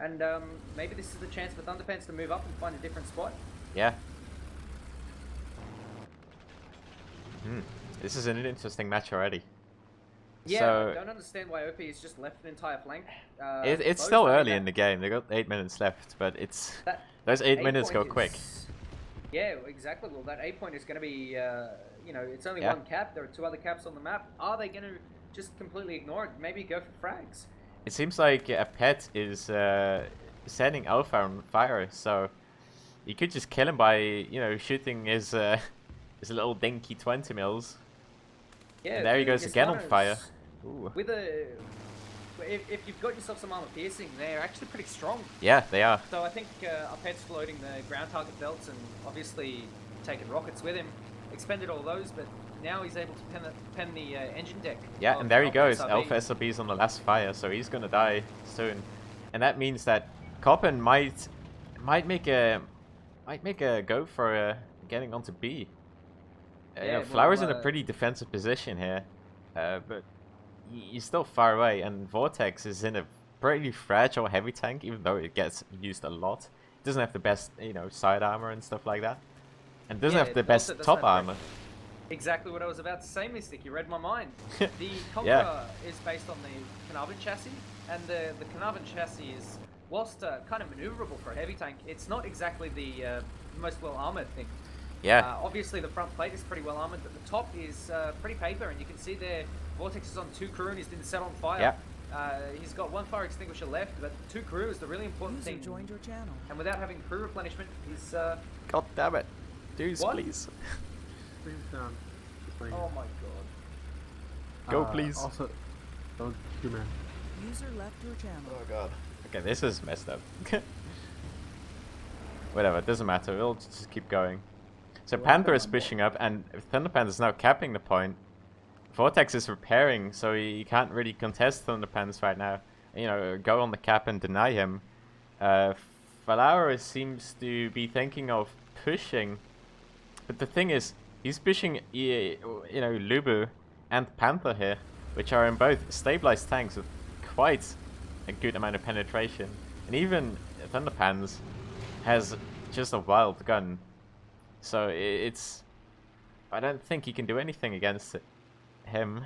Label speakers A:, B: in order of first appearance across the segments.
A: And maybe this is the chance for Thunderpants to move up and find a different spot.
B: Yeah. This is an interesting match already.
A: Yeah,
B: so,
A: I don't understand why OP has just left an entire flank.
B: it's still early in the game. They got 8 minutes left, but those 8 minutes go quick.
A: Yeah, exactly. Well, that A point is going to be, you know, it's only one cap. There are 2 other caps on the map. Are they going to just completely ignore it? Maybe go for frags?
B: It seems like a pet is setting Alpha on fire, so you could just kill him by, you know, shooting his little dinky 20 mils.
A: Yeah,
B: and there he goes again on fire.
A: Ooh. With if you've got yourself some armor piercing, they're actually pretty strong.
B: Yeah, they are.
A: So I think Pet's loading the ground target belts and obviously taking rockets with him. Expended all those, but now he's able to pen the engine deck.
B: Yeah, and there he goes. Alpha SRB's on the last fire, so he's gonna die soon. And that means that Coppen might make a go for getting onto B. You know, Flower's in a pretty defensive position here, but he's still far away, and Vortex is in a pretty fragile heavy tank, even though it gets used a lot. It doesn't have the best, you know, side armor and stuff like that, and doesn't have the best top armor.
A: Exactly what I was about to say, Mystic. You read my mind. The Conqueror is based on the Carnarvon chassis, and the Carnarvon chassis is, whilst kind of maneuverable for a heavy tank, it's not exactly the most well armored thing.
B: Yeah.
A: Obviously, the front plate is pretty well armored, but the top is pretty paper, and you can see there, Vortex is on 2 crew and he's been set on fire. Yeah. He's got 1 fire extinguisher left, but 2 crew is the really important thing.
C: Joined your channel.
A: And without having crew replenishment, he's...
B: God damn it. Dudes, please.
A: Oh my god.
B: Go, please.
D: Also, don't man.
C: User left your channel.
B: Oh god. Okay, this is messed up. Whatever, it doesn't matter. We'll just keep going. So Panther is pushing up, and Thunderpants is now capping the point. Vortex is repairing, so he can't really contest Thunderpants right now. You know, go on the cap and deny him. Flower seems to be thinking of pushing, but the thing is, he's pushing, you know, Lubu and Panther here, which are in both stabilized tanks with quite a good amount of penetration. And even Thunderpants has just a wild gun. So it's... I don't think he can do anything against him.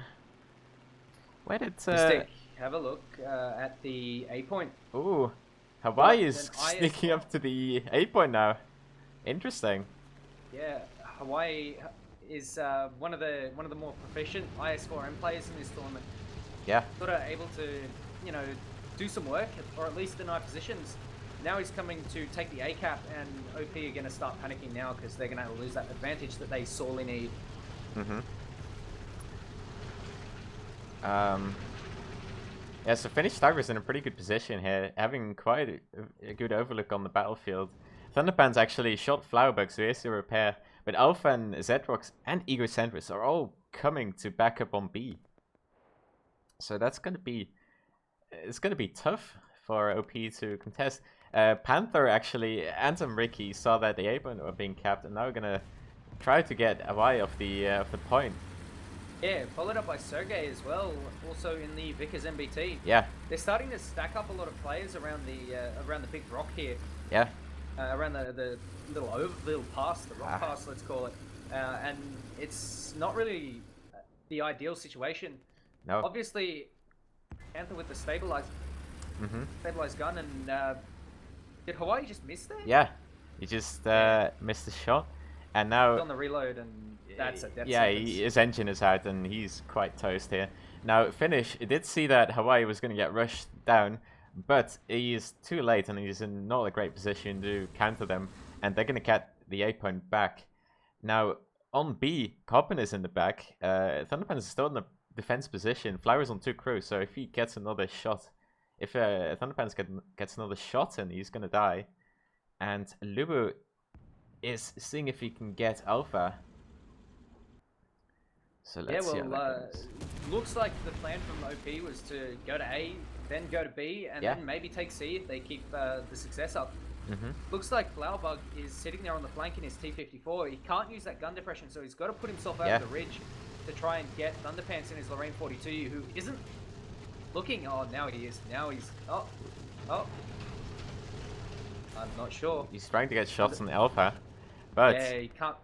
B: Where did...
A: Mystic, have a look at the A point.
B: Ooh. Hawaii is sneaking up to the A point now. Interesting.
A: Yeah, Hawaii is one of the more proficient IS4M players in this tournament.
B: Yeah.
A: Sort of able to, you know, do some work, or at least deny positions. Now he's coming to take the A cap, and OP are going to start panicking now because they're going to lose that advantage that they sorely need.
B: Yeah, so Finnish Tiger's in a pretty good position here, having quite a good overlook on the battlefield. Thunderpants actually shot Flowerbug, so he has to repair, but Alpha and Zedrox and Egocentris are all coming to back up on B. So that's going to be... it's going to be tough for OP to contest. Panther actually and some Ricky saw that the A point were being capped, and now we're gonna try to get away of the point.
A: Yeah, followed up by Sergey as well, also in the Vickers MBT.
B: Yeah.
A: They're starting to stack up a lot of players around the big rock here.
B: Yeah.
A: Around the little pass, the rock pass, let's call it. And it's not really the ideal situation.
B: No.
A: Obviously, Panther with the stabilized gun, and did Hawaii just miss there?
B: Yeah, he just missed the shot, and now
A: on the reload, and that's a death
B: sentence. His engine is out, and he's quite toast here. Now Finnish did see that Hawaii was going to get rushed down, but he is too late, and he's in not a great position to counter them, and they're going to get the A point back. Now on B, Coppen is in the back. Thunderpants is still in a defense position. Flower's on 2 crew, so if he gets another shot. If Thunderpants gets another shot in, he's gonna die. And Lubu is seeing if he can get Alpha. So let's see how that goes.
A: Looks like the plan from OP was to go to A, then go to B, and then maybe take C if they keep the success up. Looks like Flowerbug is sitting there on the flank in his T-54. He can't use that gun depression, so he's got to put himself out of the ridge to try and get Thunderpants in his Lorraine 42, who isn't looking. Oh, now he is. Now he's... Oh. I'm not sure.
B: He's trying to get shots on Alpha, but
A: yeah, he can't.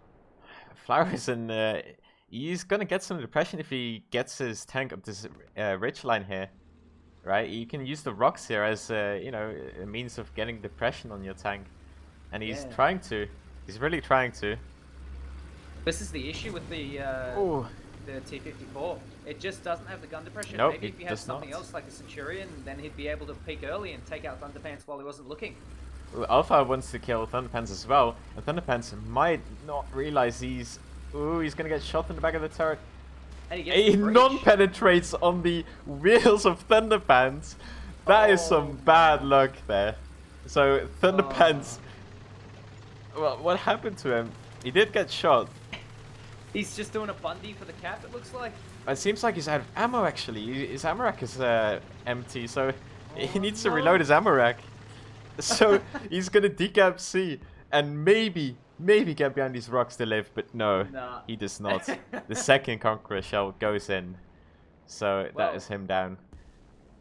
B: Flowers and he's gonna get some depression if he gets his tank up this ridge line here, right? You can use the rocks here as you know, a means of getting depression on your tank, and he's trying to. He's really trying to.
A: This is the issue with the T-54. It just doesn't have the gun depression.
B: Nope,
A: Maybe if he
B: it
A: had
B: does
A: something
B: not.
A: else like a Centurion, then he'd be able to peek early and take out Thunderpants while he wasn't looking.
B: Ooh, Alpha wants to kill Thunderpants as well, and Thunderpants might not realize he's... Ooh, he's gonna get shot in the back of the turret.
A: And he gets
B: He
A: the breach.
B: non-penetrates on the wheels of Thunderpants. That is some bad luck there. So Thunderpants... Well, what happened to him? He did get shot.
A: He's just doing a Bundy for the cap, it looks like.
B: It seems like he's out of ammo actually. His ammo rack is empty, so he needs to reload his ammo rack. So he's gonna decap C and maybe get behind these rocks to live, but no, he does not. The second Conqueror shell goes in, so that is him down.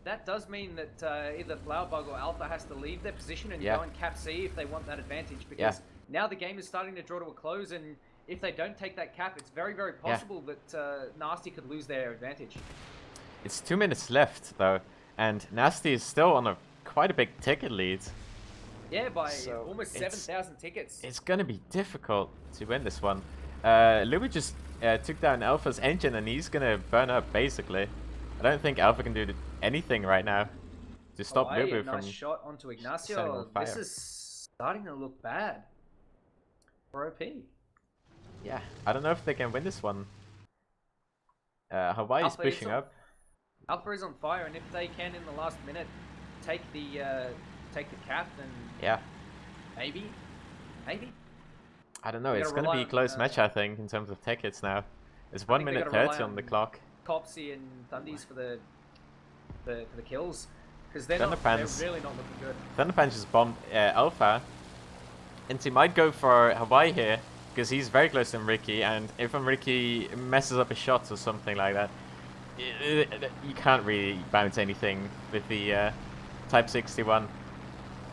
A: That does mean that either Flowerbug or Alpha has to leave their position and go and cap C if they want that advantage, because now the game is starting to draw to a close, and if they don't take that cap, it's very, very possible that Nasty could lose their advantage.
B: It's 2 minutes left though, and Nasty is still on a quite a big ticket lead.
A: Yeah, by almost 7,000 tickets.
B: It's gonna be difficult to win this one. Lubu just took down Alpha's engine, and he's gonna burn up basically. I don't think Alpha can do anything right now to stop Lubu from...
A: Nice shot onto Ignacio. This is starting to look bad for OP.
B: Yeah, I don't know if they can win this one. Hawaii's pushing up.
A: Alpha is on fire, and if they can in the last minute take the cap, then maybe.
B: I don't know. It's gonna be a close match, I think, in terms of tickets now. It's 1 minute 30 on the clock.
A: Copsy and Thundies for the kills, because they're really not looking good.
B: Thunderpants just bombed Alpha, and he might go for Hawaii here because he's very close to Ricky, and if Ricky messes up a shot or something like that, you can't really bounce anything with the Type 61.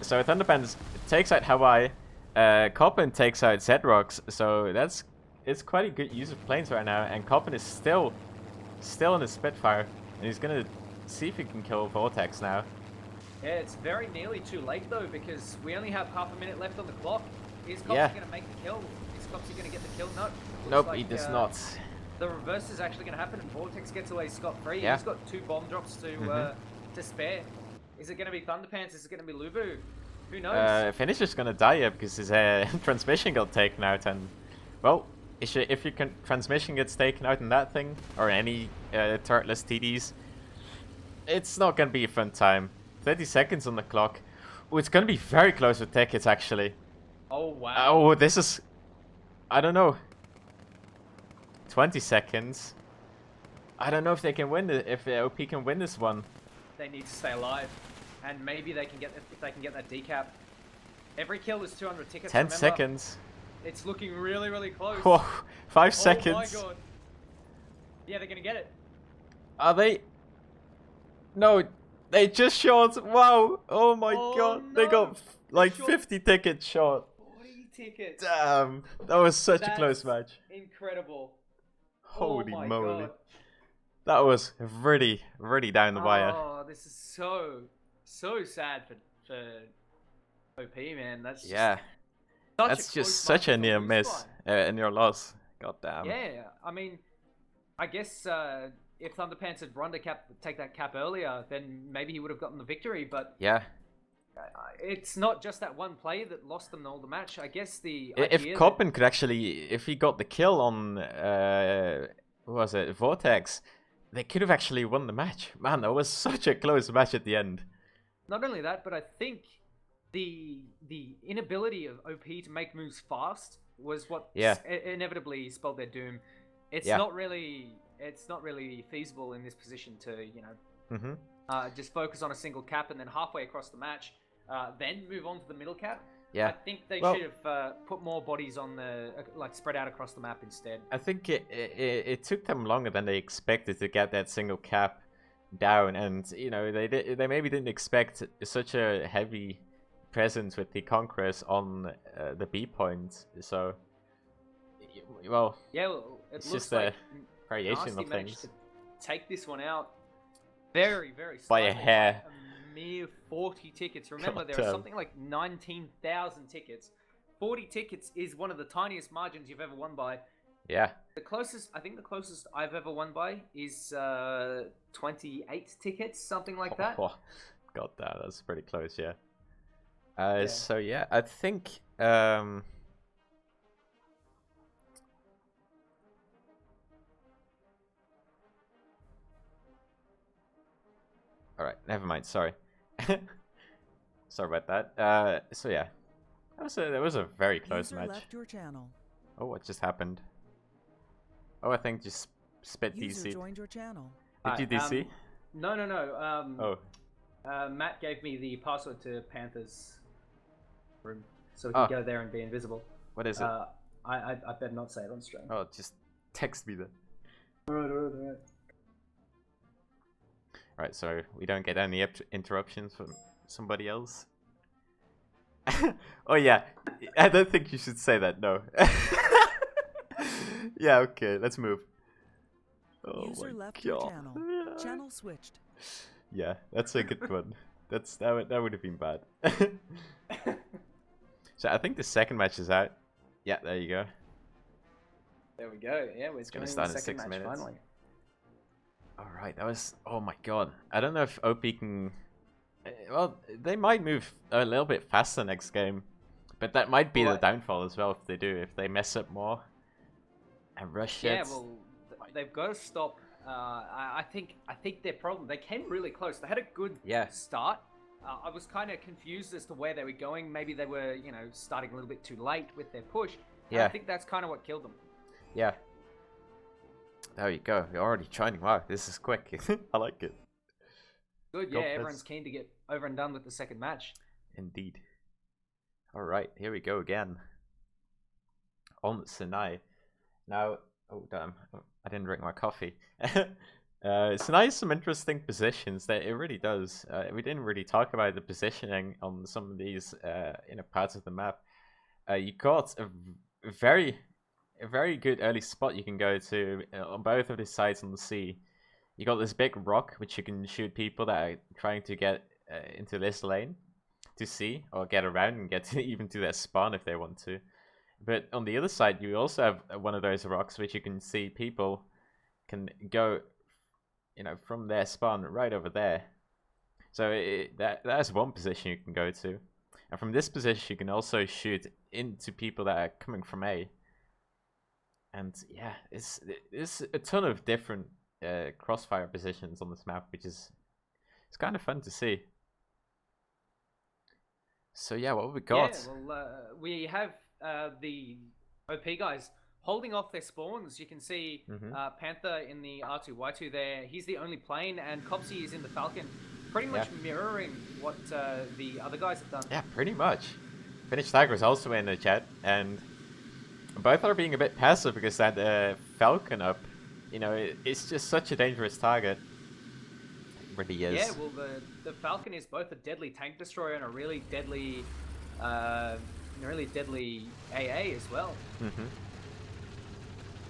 B: So Thunderpants takes out Hawaii, Coppin takes out Zedrox, so it's quite a good use of planes right now, and Coppin is still in the Spitfire, and he's gonna see if he can kill Vortex now.
A: Yeah, it's very nearly too late though, because we only have half a minute left on the clock. Is Copsy gonna make the kill? Is Copsy gonna get the kill? No.
B: Nope, he does not.
A: The reverse is actually gonna happen, and Vortex gets away scot-free. He's got 2 bomb drops to spare. Is it gonna be Thunderpants? Is it gonna be Lubu? Who knows? Finisher's
B: gonna die here because his transmission got taken out, and well, if your transmission gets taken out in that thing, or any turretless TDs, it's not gonna be a fun time. 30 seconds on the clock. Oh, it's gonna be very close with tickets actually.
A: Oh wow.
B: Oh, this is... I don't know. 20 seconds. I don't know if they can win it, if OP can win this one.
A: They need to stay alive, and maybe they can get if they can get that decap. Every kill is 200 tickets.
B: 10 seconds.
A: It's looking really, really close.
B: Whoa, 5 seconds.
A: Oh my god. Yeah, they're gonna get it.
B: Are they? No, they just shot. Wow. Oh my god. No. They got like 50 tickets shot.
A: 40 tickets.
B: Damn. That was such a close match.
A: Incredible.
B: Holy moly.
A: God.
B: That was really, really down the wire.
A: Oh, this is so sad for OP, man. That's
B: just such a near miss, a near loss. God damn.
A: Yeah, I mean, I guess if Thunderpants had run to take that cap earlier, then maybe he would have gotten the victory. But
B: yeah,
A: it's not just that one play that lost them all the match. I guess
B: if Coppin could actually, if he got the kill on who was it, Vortex, they could have actually won the match. Man, that was such a close match at the end.
A: Not only that, but I think the inability of OP to make moves fast was what inevitably spelled their doom. It's not really feasible in this position to just focus on a single cap and then halfway across the match then move on to the middle cap. I think they should have put more bodies on the spread out across the map instead.
B: I think it took them longer than they expected to get that single cap down, and they maybe didn't expect such a heavy presence with the Conquerors on the B point. So, well,
A: yeah, well, it
B: it's
A: looks
B: just
A: like
B: a variation
A: Nasty
B: of
A: managed
B: things.
A: to take this one out very, very
B: By
A: slightly,
B: a hair.
A: a mere 40 tickets. Remember,
B: God
A: there are
B: damn.
A: something like 19,000 tickets. 40 tickets is one of the tiniest margins you've ever won by.
B: Yeah.
A: The closest, I think the closest I've ever won by is 28 tickets, something like that.
B: Oh, God damn, that's pretty close, yeah.
A: Yeah.
B: So yeah, I think alright, never mind, sorry. Sorry about that. So yeah. That was a very close
C: User
B: match.
C: left your channel.
B: Oh, what just happened? Oh, I think just spit
C: User
B: DC.
C: joined your channel.
B: Did you DC?
A: No.
B: Oh.
A: Matt gave me the password to Panther's room, so we can go there and be invisible.
B: What is it?
A: I better not say it on stream.
B: Oh, just text me then.
A: Alright.
B: Right, so we don't get any interruptions from somebody else. Oh yeah, I don't think you should say that, no. Yeah, okay, let's move. Oh
C: User
B: my
C: left your
B: God.
C: channel. Channel switched.
B: Yeah, that's a good one. That would have been bad. So I think the second match is out. Yeah, there you go.
A: There we go. Yeah, we're
B: gonna
A: joining
B: start
A: the
B: in
A: second
B: 6
A: match
B: minutes.
A: finally.
B: Alright, that was... Oh my God. I don't know if OP can... Well, they might move a little bit faster next game. But that might be the downfall as well if they do. If they mess up more. And rush it.
A: Yeah, well, they've got to stop. I think their problem. They came really close. They had a good start. I was kind of confused as to where they were going. Maybe they were, starting a little bit too late with their push. And I think that's kind of what killed them.
B: Yeah. There you go. You're already training. Wow, this is quick. I like it.
A: Good, yeah. Everyone's keen to get over and done with the second match.
B: Indeed. Alright, here we go again. On Sinai. Now, oh damn, I didn't drink my coffee. Sinai has some interesting positions that it really does. We didn't really talk about the positioning on some of these parts of the map. You got a very good early spot you can go to on both of the sides on the sea. You got this big rock which you can shoot people that are trying to get into this lane to see, or get around and get even to their spawn if they want to. But on the other side, you also have one of those rocks which you can see people can go, from their spawn right over there. So that's one position you can go to. And from this position, you can also shoot into people that are coming from A. And yeah, it's a ton of different crossfire positions on this map, which is kind of fun to see. So yeah, what have we got?
A: Yeah, well, we have the OP guys holding off their spawns. You can see Panther in the R2Y2 there. He's the only plane, and Copsy is in the Falcon, pretty much mirroring what the other guys have done.
B: Yeah, pretty much. Finnish Tiger is also in the chat, and both are being a bit passive because that Falcon up, it's just such a dangerous target. It really is.
A: Yeah, well, the Falcon is both a deadly tank destroyer and a really deadly AA as well.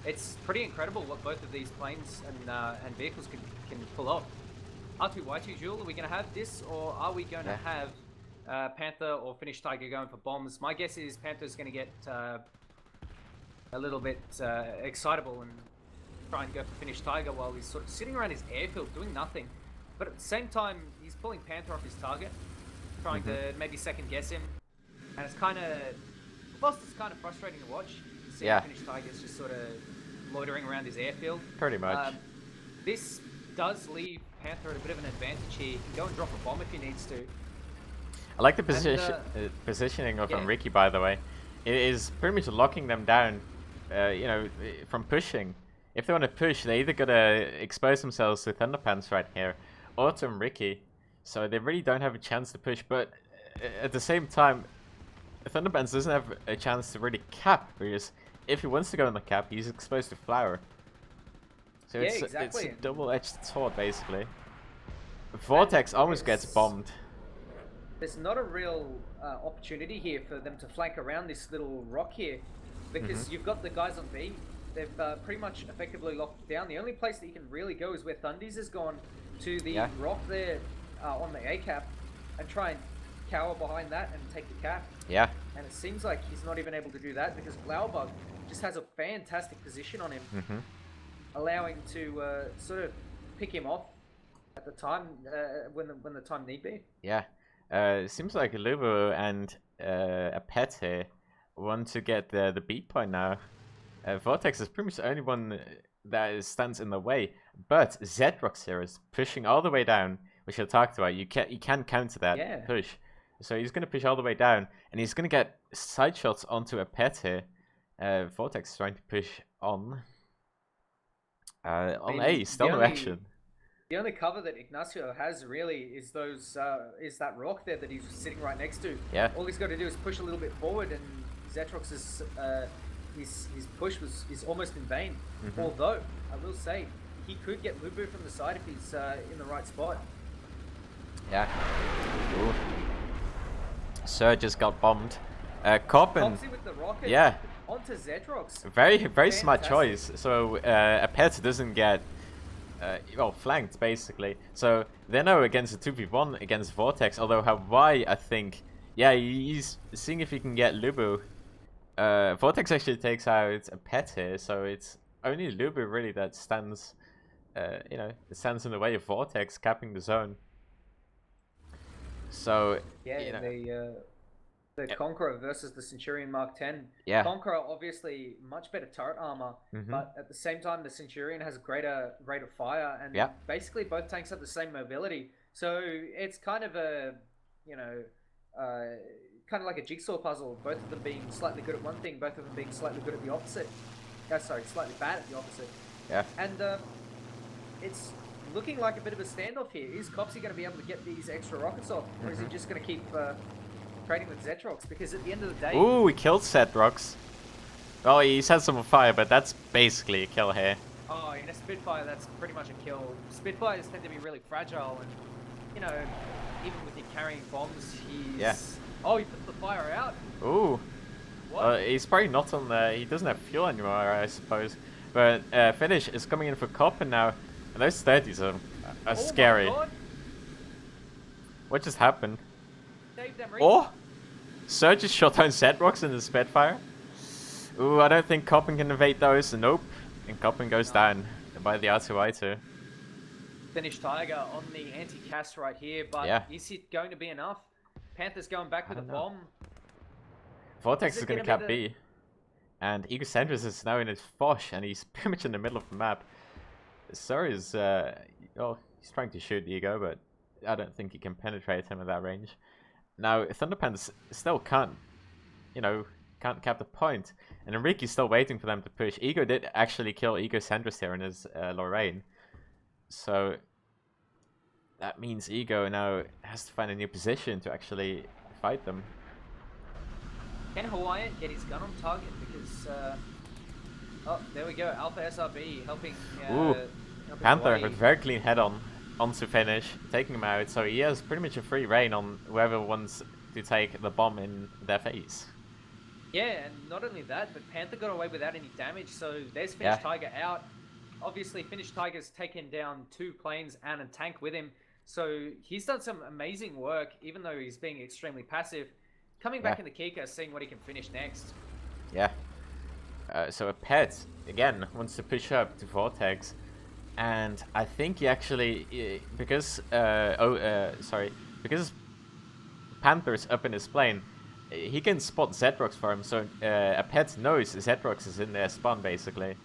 A: It's pretty incredible what both of these planes and vehicles can pull off. R2Y2 duel, are we going to have this, or are we going to have Panther or Finnish Tiger going for bombs? My guess is Panther's going to get a little bit excitable and try and go for Finnish Tiger while he's sort of sitting around his airfield doing nothing. But at the same time, he's pulling Panther off his target, trying to maybe second guess him. And it's kind of, it's kind of frustrating to watch. See Finnish Tiger's just sort of loitering around his airfield.
B: Pretty much.
A: This does leave Panther at a bit of an advantage here. He can go and drop a bomb if he needs to.
B: I like the positioning of Ricky, by the way. It is pretty much locking them down, from pushing. If they want to push, they either gotta expose themselves to Thunderpants right here, or to Ricky. So they really don't have a chance to push, but at the same time, Thunderpants doesn't have a chance to really cap, because if he wants to go on the cap, he's exposed to Flower. So it's a double-edged sword, basically. Vortex almost gets bombed.
A: there's not a real opportunity here for them to flank around this little rock here, because you've got the guys on B. They've pretty much effectively locked down. The only place that you can really go is where Thundies has gone to the rock there on the A cap and try and cower behind that and take the cap.
B: Yeah.
A: And it seems like he's not even able to do that because Flowerbug just has a fantastic position on him, allowing to sort of pick him off at the time when the time need be.
B: Yeah. It seems like Lubo and a pet here want to get the beat point now. Vortex is pretty much the only one that stands in the way, but Zedrox here is pushing all the way down, which I talked about. You can counter that push, so he's going to push all the way down, and he's going to get side shots onto a pet here. Vortex is trying to push on A, still no action.
A: The only cover that Ignacio has really is that rock there that he's sitting right next to.
B: Yeah.
A: All he's got to do is push a little bit forward, and Zetrox's his push is almost in vain. Although I will say he could get Lubu from the side if he's in the right spot.
B: Yeah. Ooh. Surge just got bombed. Corbin.
A: With the rocket.
B: Yeah.
A: Onto Zetrox.
B: Very smart choice. So a pet doesn't get well flanked basically. So they're now against a 2v1 against Vortex. Although Hawaii, I think, yeah, he's seeing if he can get Lubu. Vortex actually takes out a pet here, so it's only Lubu really that stands, stands in the way of Vortex capping the zone. So
A: yeah, the Conqueror versus the Centurion Mark 10.
B: Yeah.
A: Conqueror obviously much better turret armor, but at the same time the Centurion has a greater rate of fire, and basically both tanks have the same mobility. So it's kind of a kind of like a jigsaw puzzle, both of them being slightly good at one thing, both of them being slightly good at the opposite. Sorry, slightly bad at the opposite.
B: Yeah.
A: And it's looking like a bit of a standoff here. Is Copsy going to be able to get these extra rockets off, or is he just going to keep trading with Zetrox? Because at the end of the day...
B: Ooh, he killed Zetrox. Oh, he's had some fire, but that's basically a kill here.
A: Oh, in a Spitfire, that's pretty much a kill. Spitfires tend to be really fragile, and, you know, even with your carrying bombs, he's...
B: Yeah.
A: Oh, he put the fire out.
B: Ooh.
A: What?
B: He's probably not on the... He doesn't have fuel anymore, I suppose. But Finish is coming in for Coppin now. And those 30s are scary.
A: My God.
B: What just happened?
A: Save them,
B: Oh! Surge just shot down Zetrox in the Spitfire. Ooh, I don't think Coppin can evade those. Nope. And Coppin goes down by the R2I2.
A: Finish Tiger on the anti-cast right here, but is it going to be enough? Panther's going back with a bomb.
B: Vortex is going to cap B. And Egocentris is now in his Fosh, and he's pretty much in the middle of the map. Sorry is, well, he's trying to shoot Ego, but I don't think he can penetrate him at that range. Now, Thunderpants still can't cap the point. And Enrique's still waiting for them to push. Ego did actually kill Egocentris here in his Lorraine. So that means Ego now has to find a new position to actually fight them.
A: Can Hawaiian get his gun on target? Because, oh, there we go. Alpha SRB helping.
B: Panther
A: Hawaii.
B: with very clean head onto Finish, taking him out. So he has pretty much a free reign on whoever wants to take the bomb in their face.
A: Yeah, and not only that, but Panther got away without any damage. So there's Finish Tiger out. Obviously, Finish Tiger's taken down 2 planes and a tank with him. So he's done some amazing work, even though he's being extremely passive. Coming back in the Kika, seeing what he can finish next.
B: Yeah. So a pet, again, wants to push up to Vortex. And I think he actually, because Panther's up in his plane, he can spot Zetrox for him. So a pet knows Zetrox is in their spawn, basically.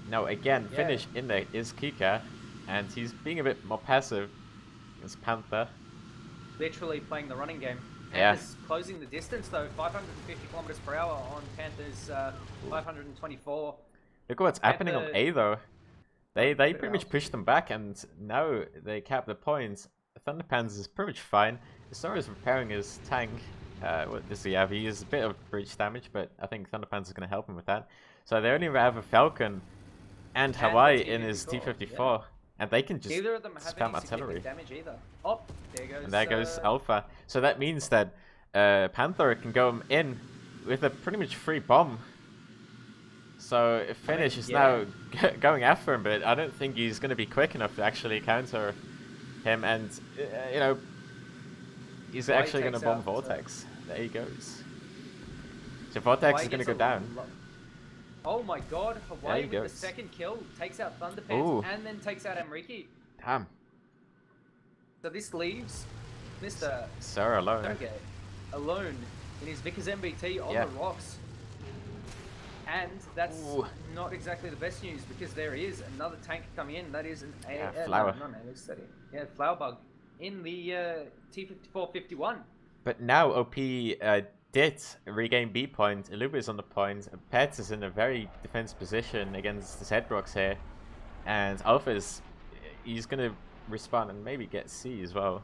B: Now again, Finish in there is Kika, and he's being a bit more passive against Panther.
A: Literally playing the running game.
B: Yeah.
A: Panther's closing the distance though, 550 kilometers per hour on Panther's 524.
B: Look what's happening on A though. They pretty much pushed them back, and now they cap the points. Thunderpants is pretty much fine. Sora is repairing his tank. What does he have? He has a bit of breach damage, but I think Thunderpants is going to help him with that. So they only have a Falcon and Hawaii in his T-54. And they can just
A: neither of them have
B: spam
A: any
B: artillery.
A: significant damage either. Oh, there goes.
B: And there goes Alpha. So that means that Panther can go in with a pretty much free bomb. So Finish is now going after him, but I don't think he's going to be quick enough to actually counter him. And, you know, he's actually going to bomb Vortex. There he goes. So Vortex is going to go down.
A: Oh my god, Hawaii with the second kill takes out Thunderpants and then takes out Amriki.
B: Damn.
A: So this leaves Mr.
B: Sir alone.
A: Sergey alone in his Vickers MBT on the rocks. And that's not exactly the best news because there is another tank coming in. That is an
B: Flower.
A: No, not an yeah, Flower Bug in the T-54-51.
B: But now OP did regain B point. Iluba is on the point. Pets is in a very defensive position against the Zedrox here. And Alpha is he's gonna respawn and maybe get C as well.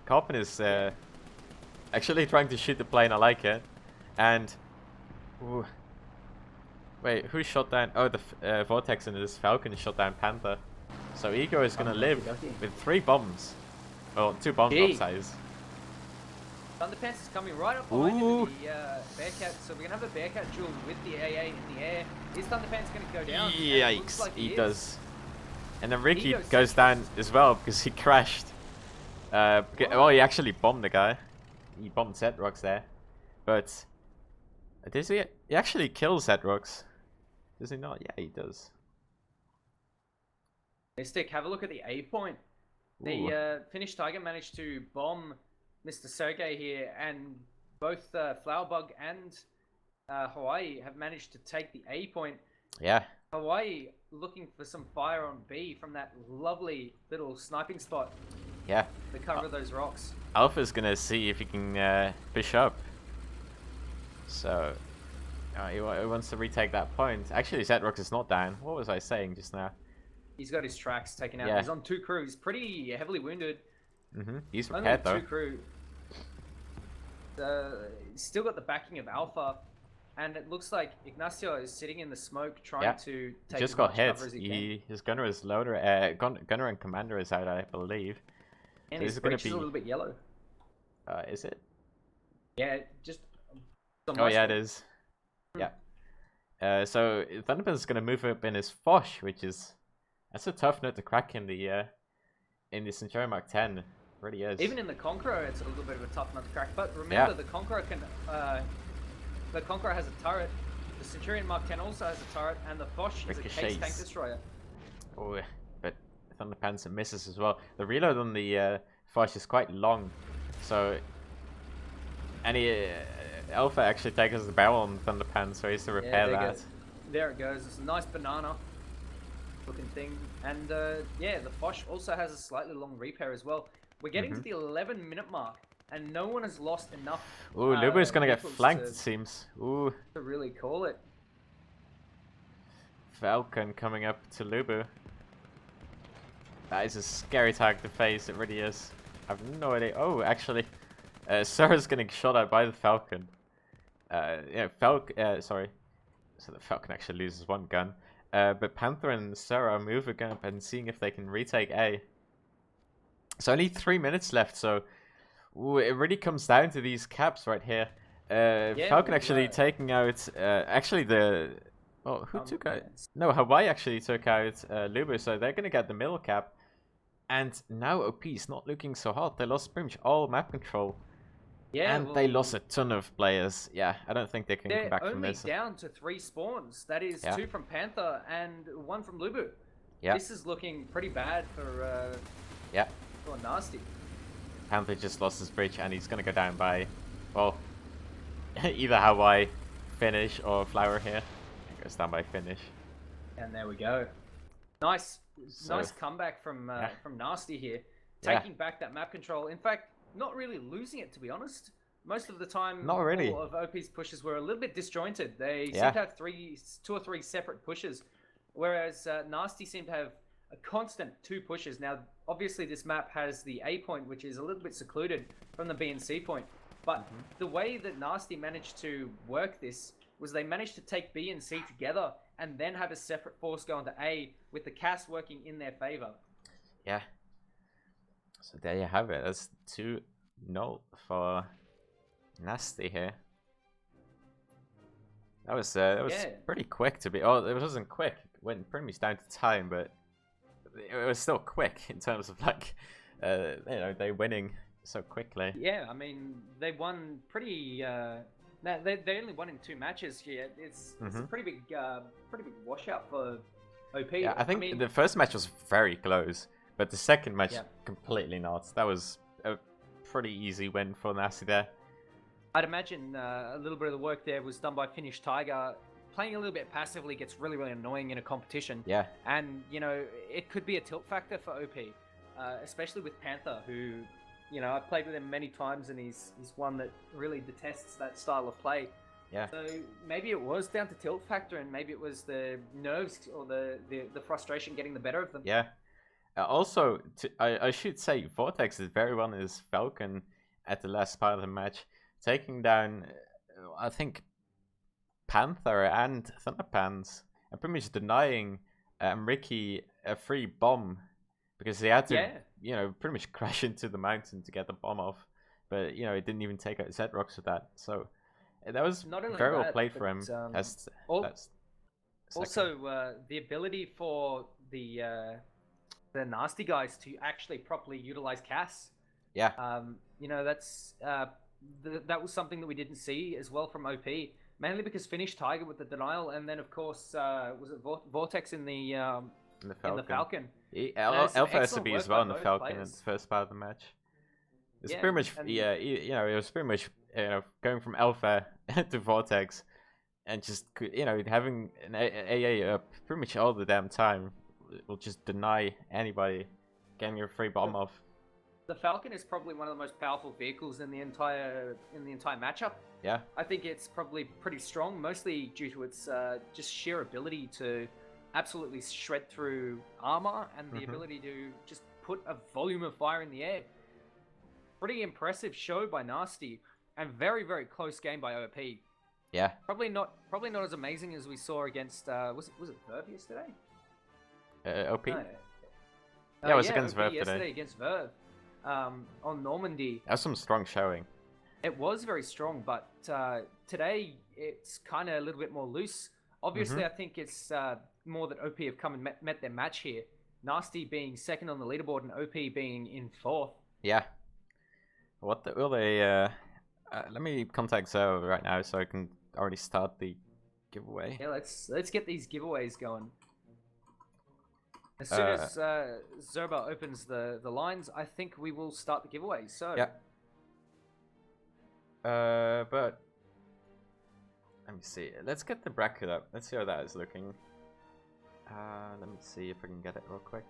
B: Carpen is actually trying to shoot the plane, I like it. And wait, who shot down? Oh, the Vortex and this Falcon shot down Panther. So Ego is gonna live with 3 bombs. Well, 2 bombs offsides.
A: Thunderpants is coming right up behind him with the Bearcat, so we're going to have a Bearcat duel with the AA in the air. Is Thunderpants going to go down?
B: Yikes,
A: like
B: he does. And then Ricky goes down as well because he crashed. Well, he actually bombed the guy. He bombed Zedrox there. But, does he actually kills Zedrox? Does he not? Yeah, he does.
A: Mystic, have a look at the A point. The Finnish Tiger managed to bomb Mr. Sergey here, and both Flowerbug and Hawaii have managed to take the A point.
B: Yeah.
A: Hawaii looking for some fire on B from that lovely little sniping spot.
B: Yeah.
A: The cover of those rocks.
B: Alpha's gonna see if he can push up. So, he wants to retake that point. Actually, Zedrox is not down. What was I saying just now?
A: He's got his tracks taken out. Yeah. He's on 2 crew. He's pretty heavily wounded.
B: He's repaired though.
A: Only 2 crew. Still got the backing of Alpha, and it looks like Ignacio is sitting in the smoke trying to take
B: just got hit. His gunner is loader. Gunner and commander is out, I believe.
A: And so his breach is a little bit yellow.
B: Is it?
A: Yeah, just.
B: Yeah, it is. Yeah. So Thunderbird is going to move up in his Foch, which is that's a tough nut to crack in the Centurion Mark 10. Really is.
A: Even in the Conqueror, it's a little bit of a tough nut to crack. But remember, the Conqueror can. The Conqueror has a turret. The Centurion Mark 10 also has a turret, and the Foch is a case tank destroyer.
B: Oh, but Thunderpants misses as well. The reload on the Foch is quite long, so any Alpha actually takes the barrel on Thunderpants, so he has to repair that.
A: There it goes. It's a nice banana looking thing, and yeah, the Foch also has a slightly long repair as well. We're getting to the 11-minute mark, and no one has lost enough.
B: Ooh, Lubu's gonna get flanked, it seems. Ooh.
A: To really call it.
B: Falcon coming up to Lubu. That is a scary tag to face, it really is. I have no idea. Oh, actually, Sarah's getting shot at by the Falcon. Sorry. So the Falcon actually loses 1 gun. But Panther and Sarah move again up and seeing if they can retake A. So only 3 minutes left, so it really comes down to these caps right here. Falcon actually taking out, who took out? No, Hawaii actually took out Lubu, so they're going to get the middle cap. And now OP is not looking so hot. They lost pretty much all map control. Yeah, and they lost a ton of players. Yeah, I don't think they can come back from this.
A: They're only down to 3 spawns. That is 2 from Panther and 1 from Lubu.
B: Yeah.
A: This is looking pretty bad for for Nasty.
B: Panther just lost his bridge and he's gonna go down by, well, either Hawaii, Finish, or Flower here. He goes down by Finish.
A: And there we go. Nice comeback from Nasty here, taking back that map control. In fact, not really losing it, to be honest. Most of the time,
B: not really.
A: All of OP's pushes were a little bit disjointed. They seem to have 2 or 3 separate pushes, whereas Nasty seemed to have a constant 2 pushes. Now, obviously, this map has the A point, which is a little bit secluded from the B and C point. But the way that Nasty managed to work this was they managed to take B and C together and then have a separate force go into A with the cast working in their favor.
B: Yeah. So there you have it. That's 2-0 for n4sty here. That was pretty quick to be. Oh, it wasn't quick. It went pretty much down to time, but it was still quick in terms of like, you know, they winning so quickly.
A: Yeah, I mean, they won pretty. They only won in 2 matches here. It's a pretty big washout for OP.
B: Yeah, I think the first match was very close, but the second match completely not. That was a pretty easy win for n4sty there.
A: I'd imagine a little bit of the work there was done by Finnish Tiger. Playing a little bit passively gets really, really annoying in a competition.
B: Yeah.
A: And, you know, it could be a tilt factor for OP, especially with Panther, who, you know, I've played with him many times, and he's one that really detests that style of play.
B: Yeah.
A: So maybe it was down to tilt factor, and maybe it was the nerves or the frustration getting the better of them.
B: Yeah. Also, I should say, Vortex is very well in his Falcon at the last part of the match, taking down, I think, Panther and Thunderpants, and pretty much denying Ricky a free bomb, because he had to, you know, pretty much crash into the mountain to get the bomb off. But, you know, he didn't even take out Z-Rocks with that. So that was very well played for him.
A: Also, the ability for the n4sty guys to actually properly utilize CAS.
B: Yeah.
A: You know, that's that was something that we didn't see as well from OP, mainly because Finnish Tiger with the denial, and then of course was it Vortex in the Falcon.
B: Alpha SB as well in the Falcon in the first part of the match. It's pretty much you know, it was pretty much, you know, going from Alpha to Vortex, and just, you know, having an AA up pretty much all the damn time will just deny anybody getting your free bomb off.
A: The Falcon is probably one of the most powerful vehicles in the entire matchup.
B: Yeah.
A: I think it's probably pretty strong, mostly due to its just sheer ability to absolutely shred through armor, and the ability to just put a volume of fire in the air. Pretty impressive show by n4sty, and very, very close game by OP.
B: Yeah.
A: Probably not as amazing as we saw against was it Verve yesterday?
B: OP?
A: No.
B: Yeah, it was against
A: OP
B: Verve
A: yesterday
B: today.
A: Against Verve. On Normandy.
B: That's some strong showing.
A: It was very strong, but today it's kind of a little bit more loose. Obviously, I think it's more that OP have come and met their match here. n4sty being second on the leaderboard and OP being in 4th.
B: Yeah. What will they? Let me contact Zoe right now so I can already start the giveaway.
A: Yeah, let's get these giveaways going. As soon as Zerba opens the lines, I think we will start the giveaways. So
B: yeah. But let me see. Let's get the bracket up. Let's see how that is looking. Let me see if I can get it real quick.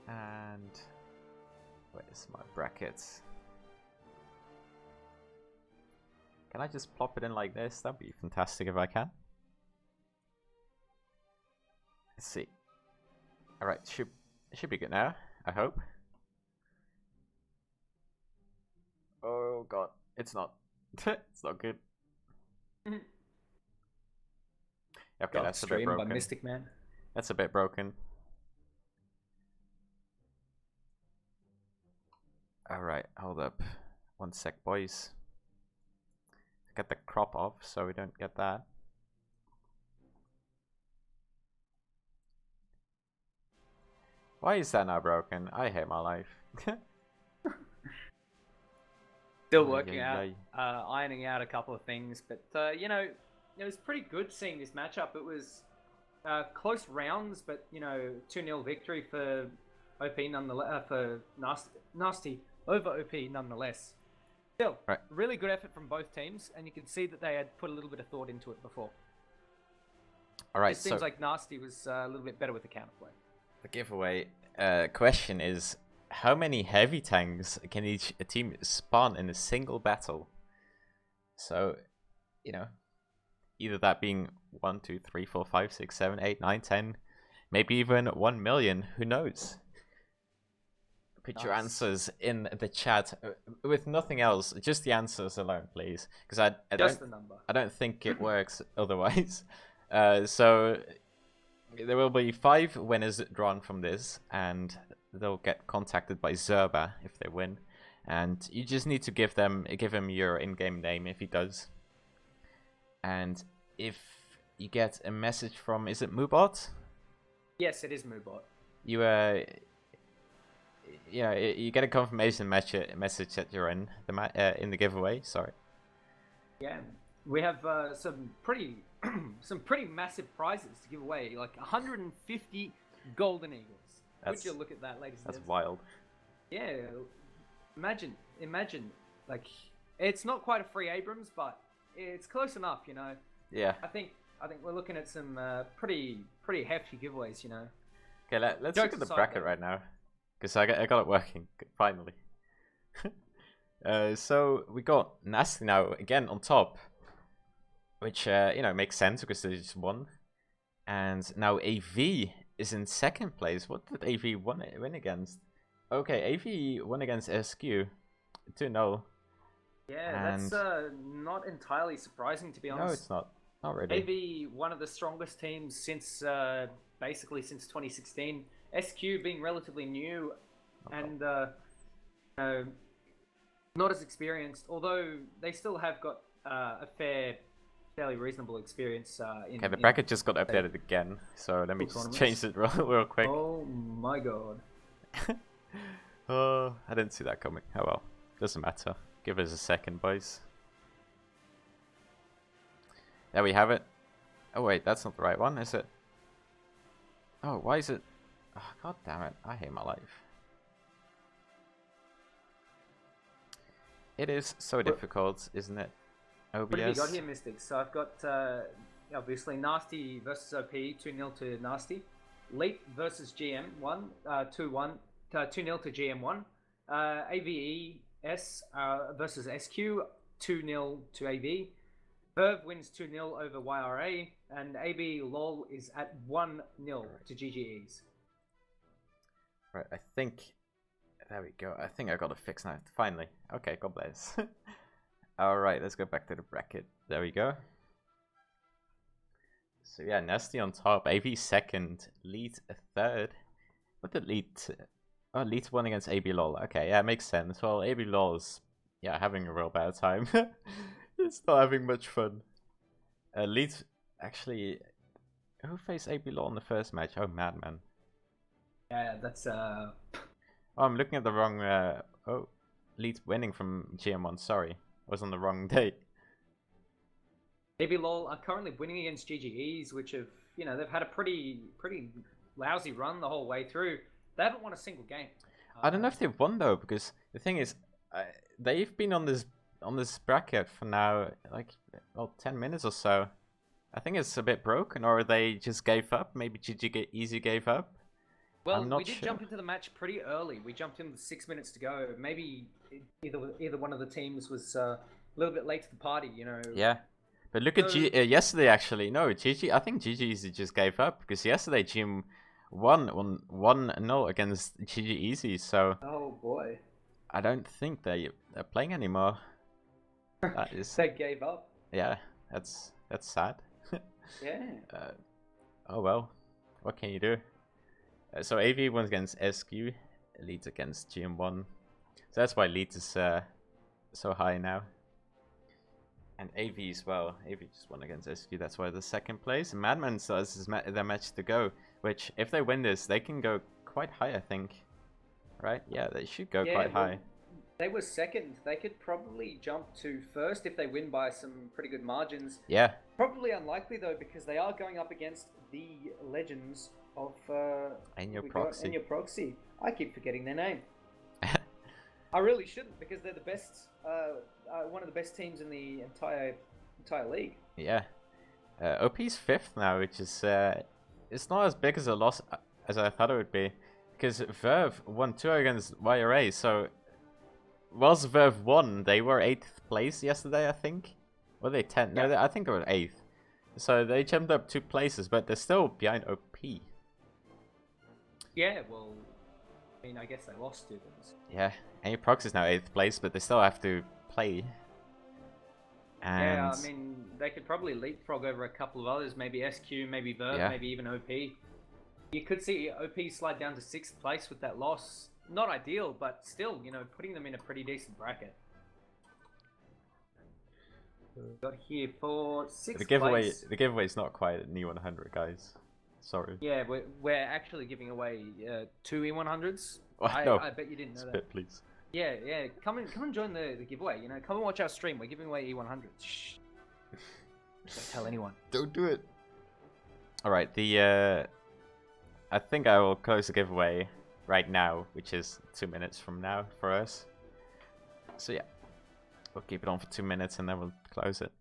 B: And where's my brackets? Can I just plop it in like this? That'd be fantastic if I can. Let's see. All right, should be good now, I hope. Oh god, it's not. It's not good. Okay, that's a bit broken.
A: By Mystic Man.
B: That's a bit broken. All right, hold up. 1 sec, boys. Get the crop off so we don't get that. Why is that now broken? I hate my life.
A: Still working out, ironing out a couple of things, but you know, it was pretty good seeing this matchup. It was close rounds, but you know, 2-0 victory for OP nonetheless. For n4sty over OP nonetheless. Still, really good effort from both teams, and you can see that they had put a little bit of thought into it before.
B: All right,
A: it seems like n4sty was a little bit better with the counterplay.
B: The giveaway question is: how many heavy tanks can each team spawn in a single battle? So, you know, either that being 1, 2, 3, 4, 5, 6, 7, 8, 9, 10, maybe even 1 million. Who knows? Put your answers in the chat with nothing else, just the answers alone, please, because I don't think it works otherwise. So there will be 5 winners drawn from this, and they'll get contacted by Zerba if they win. And you just need to give him your in-game name if he does. And if you get a message from, is it Mubot?
A: Yes, it is Mubot.
B: You you get a confirmation message that you're in the giveaway. Sorry.
A: Yeah, we have some pretty massive prizes to give away, like 150 golden eagles. Would you look at that, ladies and gentlemen?
B: That's wild.
A: Yeah, imagine, like, it's not quite a free Abrams, but it's close enough, you know.
B: Yeah.
A: I think we're looking at some pretty hefty giveaways, you know.
B: Okay, let's look at the bracket right now, because I got it working finally. So we got n4sty now again on top, which makes sense because they just won, and now AV is in second place. What did AV win against? Okay, AV won against SQ 2-0.
A: Yeah, that's not entirely surprising, to be honest.
B: No, it's not. Not really.
A: AV, one of the strongest teams since basically since 2016. SQ being relatively new and not as experienced, although they still have got a fairly reasonable experience.
B: Okay, the bracket just got updated again, so let me just change it real quick.
A: Oh my god.
B: Oh, I didn't see that coming. Oh well, doesn't matter. Give us a second, boys. There we have it. Oh wait, that's not the right one, is it? Oh, why is it? Oh, god damn it! I hate my life. It is so difficult, isn't it? OBS.
A: What have you got here, Mystics? So I've got obviously n4sty versus OP, 2-0 to n4sty. Leap versus GM1, 2-1, 2-0 to GM1. AVES versus SQ, 2-0 to AV. Verve wins 2-0 over YRA, and AB LOL is at 1-0 to GGEs.
B: Right, I think... There we go. I think I got it fixed now. Finally. Okay, God bless. Alright, let's go back to the bracket. There we go. So yeah, n4sty on top, AV second, Lead third. What did Lead... Oh, Lead won against AB LOL. Okay, yeah, it makes sense. Well, AB LOL is, having a real bad time. It's not having much fun. Lead, actually... Who faced AB LOL in the first match? Oh, Madman.
A: Yeah, that's...
B: Oh, I'm looking at the wrong... Oh, Lead winning from GM1, sorry. I was on the wrong date.
A: AB LOL are currently winning against GGEs, which have, they've had a pretty lousy run the whole way through. They haven't won a single game.
B: I don't know if they've won though, because the thing is, they've been on this bracket for now, like, well, 10 minutes or so. I think it's a bit broken, or they just gave up. Maybe GGEasy gave up.
A: Well, we did jump into the match pretty early. We jumped in with 6 minutes to go. Maybe either one of the teams was a little bit late to the party,
B: Yeah, but look at yesterday actually. No, I think GGEasy just gave up because yesterday GM won 1-0 against GGEasy. So.
A: Oh boy.
B: I don't think they're playing anymore. That is.
A: They gave up.
B: Yeah, that's sad.
A: Yeah.
B: Oh well, what can you do? So AV wins against SQ, Leads against GM1. So that's why Leads is so high now. And AV as well. AV just won against SQ, that's why the second place. And Madman still has their match to go, which if they win this, they can go quite high, I think. Right? Yeah, they should go quite high.
A: They were second. They could probably jump to first if they win by some pretty good margins.
B: Yeah.
A: Probably unlikely though, because they are going up against the legends of n4sty. I keep forgetting their name. I really shouldn't, because they're the best, one of the best teams in the entire league.
B: Yeah. OP's fifth now, which is it's not as big as a loss as I thought it would be, because Verve won 2 against YRA. So whilst Verve won, they were 8th place yesterday, I think. Were they 10th? No, I think they were 8th. So they jumped up 2 places, but they're still behind OP.
A: Yeah, well, I mean, I guess they lost to them.
B: Yeah, n4sty is now 8th place, but they still have to play. And
A: yeah, I mean, they could probably leapfrog over a couple of others, maybe SQ, maybe Verve, maybe even OP. You could see OP slide down to 6th place with that loss. Not ideal, but still, you know, putting them in a pretty decent bracket. Got here for 6th place.
B: The giveaway is not quite an E100, guys. Sorry.
A: Yeah, we're actually giving away 2 E100s.
B: No.
A: I bet you didn't know
B: Spit,
A: that.
B: please.
A: Yeah. Come and join the giveaway. You know, come and watch our stream. We're giving away E100s. Shh. Don't tell anyone.
B: Don't do it. All right. I think I will close the giveaway right now, which is 2 minutes from now for us. So yeah, we'll keep it on for 2 minutes and then we'll close it.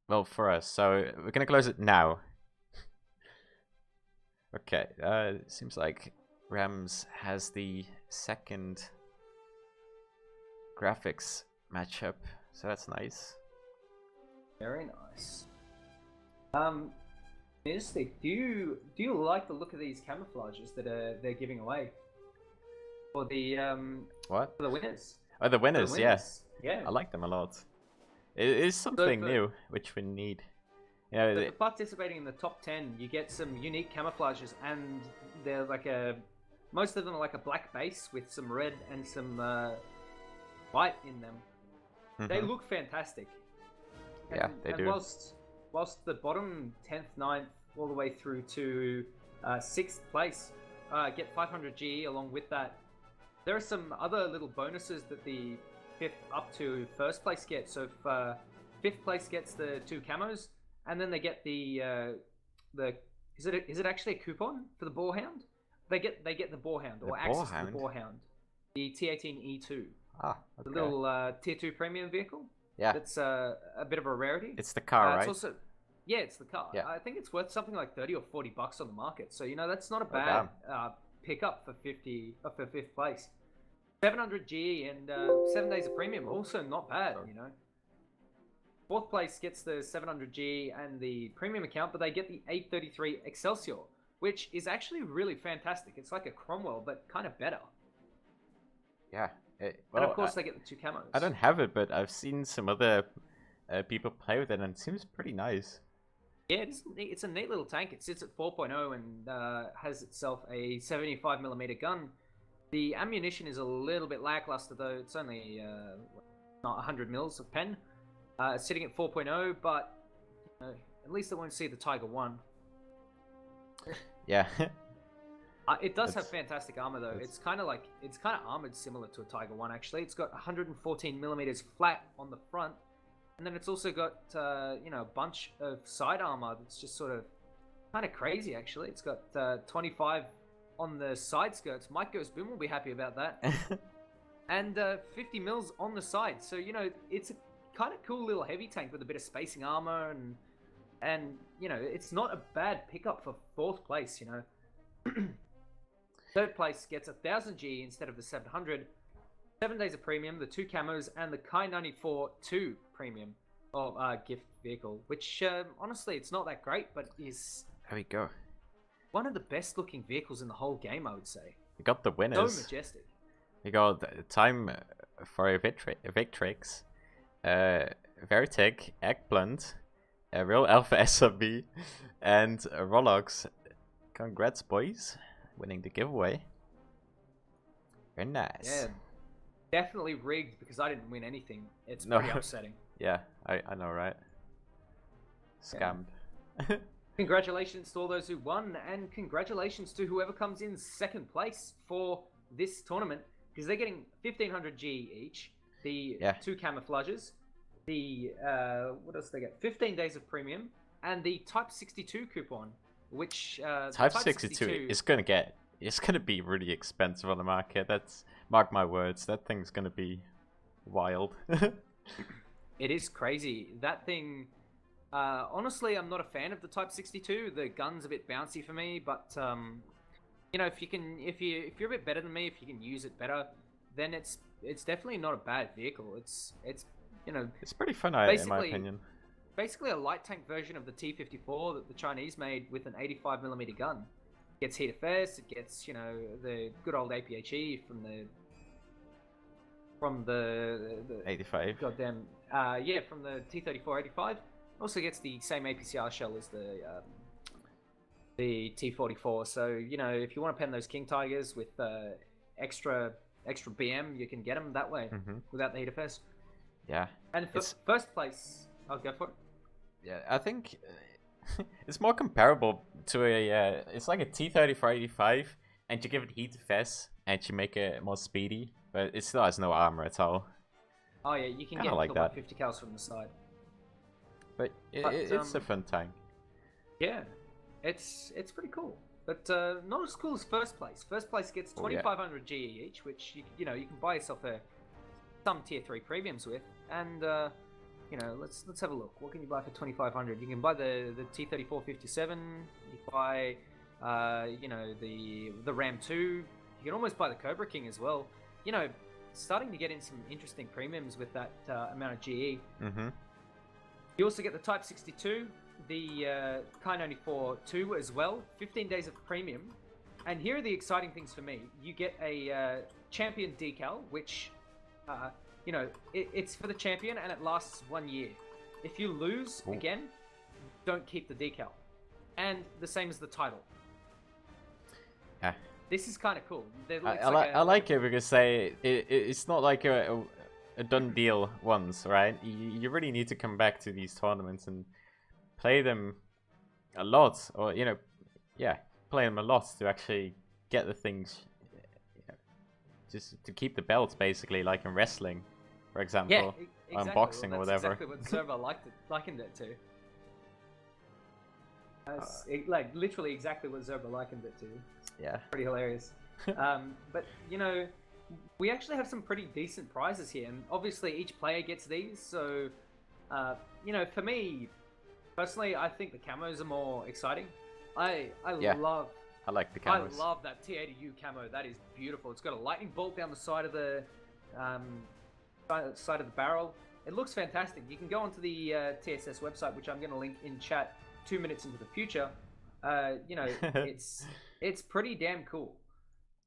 B: Well, for us. So we're gonna close it now. Okay. It seems like Rams has the second graphics matchup, so that's nice.
A: Very nice. Interesting. Do you like the look of these camouflages that they're giving away for the
B: what?
A: For the winners?
B: Oh, the winners, yeah.
A: Yeah.
B: I like them a lot. It is something new, which we need. You know,
A: for participating in the top 10, you get some unique camouflages, and they're like most of them are like a black base with some red and some white in them. They look fantastic.
B: Yeah, they do.
A: Whilst the bottom 10th, 9th, all the way through to 6th place get 500 G along with that. There are some other little bonuses that the 5th up to 1st place get. So if 5th place gets the 2 camos, and then they get the is it actually a coupon for the Boarhound? They get the Boarhound or access to the Boarhound, the T18E2.
B: Ah, okay.
A: The little tier 2 premium vehicle.
B: Yeah,
A: that's a bit of a rarity.
B: It's the car, right?
A: It's also, yeah, it's the car.
B: Yeah.
A: I think it's worth something like $30 or $40 on the market. So you know that's not a bad pickup for 5th place. 700 G and 7 days of premium, also not bad. You know, 4th place gets the 700 G and the premium account, but they get the 833 Excelsior, which is actually really fantastic. It's like a Cromwell, but kind of better.
B: Yeah.
A: Well, and of course, they get the 2 camos.
B: I don't have it, but I've seen some other people play with it, and it seems pretty nice.
A: Yeah, it's a neat little tank. It sits at 4.0 and has itself a 75mm gun. The ammunition is a little bit lackluster, though. It's only not 100 mils of pen. Sitting at 4.0, but you know, at least I won't see the Tiger 1.
B: Yeah.
A: It does have fantastic armor though. It's kind of armored similar to a Tiger 1 actually. It's got 114mm flat on the front, and then it's also got you know, a bunch of side armor that's just sort of kind of crazy actually. It's got 25 on the side skirts. Mike Goes Boom will be happy about that. And 50 mils on the side. So you know, it's a kind of cool little heavy tank with a bit of spacing armor, and you know, it's not a bad pickup for 4th place. You know. 3rd place gets 1000 G instead of the 700. 7 days of premium, the 2 camos, and the Kai 94 2 premium gift vehicle, which honestly, it's not that great, but is
B: there we go.
A: One of the best looking vehicles in the whole game, I would say.
B: We got the winners.
A: So majestic.
B: We got Time for Victrix, Veritek, Eggplant, Real Alpha SRB, and Rolox. Congrats, boys. Winning the giveaway. Very nice.
A: Yeah, definitely rigged because I didn't win anything. It's pretty upsetting.
B: Yeah, I know, right? Scammed.
A: Yeah. Congratulations to all those who won, and congratulations to whoever comes in 2nd place for this tournament, because they're getting 1500 G each, the 2 camouflages, the what else they get? 15 days of premium, and the Type 62 coupon. Which
B: Type 62 is it's gonna be really expensive on the market. That's, mark my words, that thing's gonna be wild.
A: It is crazy. That thing, honestly, I'm not a fan of the Type 62. The gun's a bit bouncy for me, but you know, if you're a bit better than me, if you can use it better, then it's definitely not a bad vehicle. It's you know,
B: it's pretty fun, in my opinion.
A: Basically a light tank version of the T-54 that the Chinese made with an 85mm gun. It gets heat affairs, it gets, you know, the good old APHE from the
B: 85.
A: Goddamn, from the T-34 85. Also gets the same APCR shell as the T44. So you know, if you want to pen those King Tigers with extra BM, you can get them that way without the heat effects.
B: Yeah.
A: And for first place, I'll go for it.
B: Yeah, I think it's more comparable to a. It's like a T-34-85, and you give it heat effects, and you make it more speedy, but it still has no armor at all.
A: Oh yeah, you can
B: Kinda
A: get
B: like
A: killed by
B: that.
A: 50 cals from the side.
B: But it's a fun tank.
A: Yeah, it's pretty cool. But not as cool as first place. First place gets 2,500 GE each, which you know you can buy yourself some tier 3 premiums with. And you know, let's have a look. What can you buy for 2,500? You can buy the T-34-57. You can buy you know, the Ram 2. You can almost buy the Cobra King as well. You know, starting to get in some interesting premiums with that amount of GE. You also get the Type 62, the Kai 94-2 as well, 15 days of premium. And here are the exciting things for me. You get a champion decal, which, you know, it's for the champion and it lasts 1 year. If you lose again, don't keep the decal. And the same as the title.
B: Yeah.
A: This is kind of cool.
B: I like it because it's not like a done deal once, right? You really need to come back to these tournaments and play them a lot, or you know, yeah, play them a lot to actually get the things, you know, just to keep the belts, basically, like in wrestling, for example,
A: yeah, exactly.
B: boxing or whatever.
A: Exactly what the server likened it to. Like literally exactly what Zerba likened it to.
B: Yeah.
A: Pretty hilarious. But you know, we actually have some pretty decent prizes here, and obviously each player gets these. So, you know, for me personally, I think the camos are more exciting. I
B: like the camos.
A: I love that T80U camo. That is beautiful. It's got a lightning bolt down the side of the barrel. It looks fantastic. You can go onto the TSS website, which I'm going to link in chat 2 minutes into the future. You know, it's pretty damn cool.